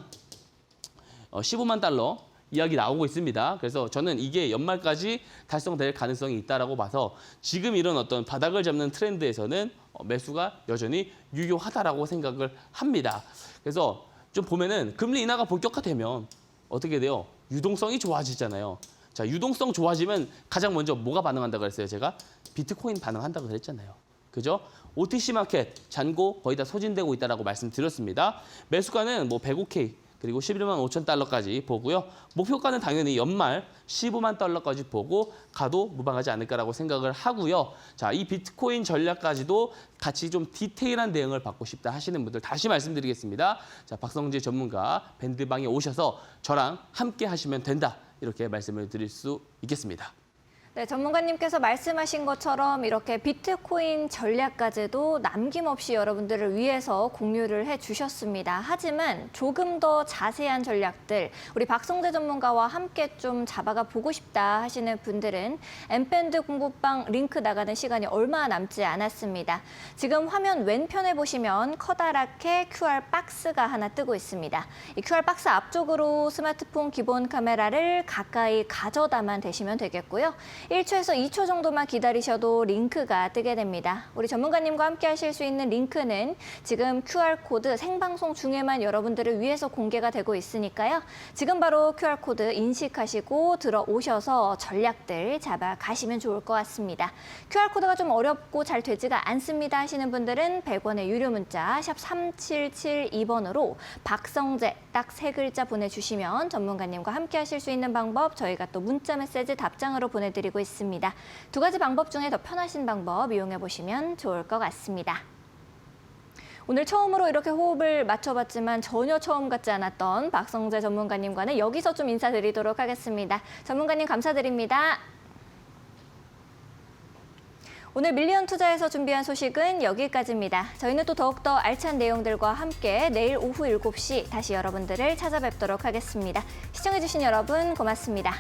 달러 이야기 나오고 있습니다. 그래서 저는 이게 연말까지 달성될 가능성이 있다라고 봐서 지금 이런 어떤 바닥을 잡는 트렌드에서는 매수가 여전히 유효하다라고 생각을 합니다. 그래서 좀 보면은 금리 인하가 본격화되면 어떻게 돼요? 유동성이 좋아지잖아요. 자, 유동성 좋아지면 가장 먼저 뭐가 반응한다고 그랬어요? 제가 비트코인 반응한다고 그랬잖아요. 그죠? OTC 마켓 잔고 거의 다 소진되고 있다라고 말씀드렸습니다. 매수가는 뭐 105K 그리고 11만 5천 달러까지 보고요. 목표가는 당연히 연말 15만 달러까지 보고 가도 무방하지 않을까라고 생각을 하고요. 자, 이 비트코인 전략까지도 같이 좀 디테일한 대응을 받고 싶다 하시는 분들 다시 말씀드리겠습니다. 자, 박성재 전문가 밴드방에 오셔서 저랑 함께 하시면 된다. 이렇게 말씀을 드릴 수 있겠습니다. 네, 전문가님께서 말씀하신 것처럼 이렇게 비트코인 전략까지도 남김없이 여러분들을 위해서 공유를 해주셨습니다. 하지만 조금 더 자세한 전략들, 우리 박성재 전문가와 함께 좀 잡아가 보고 싶다 하시는 분들은 엠밴드 공부방 링크 나가는 시간이 얼마 남지 않았습니다. 지금 화면 왼편에 보시면 커다랗게 QR 박스가 하나 뜨고 있습니다. 이 QR 박스 앞쪽으로 스마트폰 기본 카메라를 가까이 가져다만 대시면 되겠고요. 1초에서 2초 정도만 기다리셔도 링크가 뜨게 됩니다. 우리 전문가님과 함께 하실 수 있는 링크는 지금 QR코드 생방송 중에만 여러분들을 위해서 공개가 되고 있으니까요. 지금 바로 QR코드 인식하시고 들어오셔서 전략들 잡아가시면 좋을 것 같습니다. QR코드가 좀 어렵고 잘 되지가 않습니다 하시는 분들은 100원의 유료 문자 샵 3772번으로 박성재 딱 3글자 보내주시면 전문가님과 함께 하실 수 있는 방법 저희가 또 문자 메시지 답장으로 보내드리고 있습니다. 2가지 방법 중에 더 편하신 방법 이용해 보시면 좋을 것 같습니다. 오늘 처음으로 이렇게 호흡을 맞춰봤지만 전혀 처음 같지 않았던 박성재 전문가님과는 여기서 좀 인사드리도록 하겠습니다. 전문가님 감사드립니다. 오늘 밀리언 투자에서 준비한 소식은 여기까지입니다. 저희는 또 더욱더 알찬 내용들과 함께 내일 오후 7시 다시 여러분들을 찾아뵙도록 하겠습니다. 시청해주신 여러분 고맙습니다.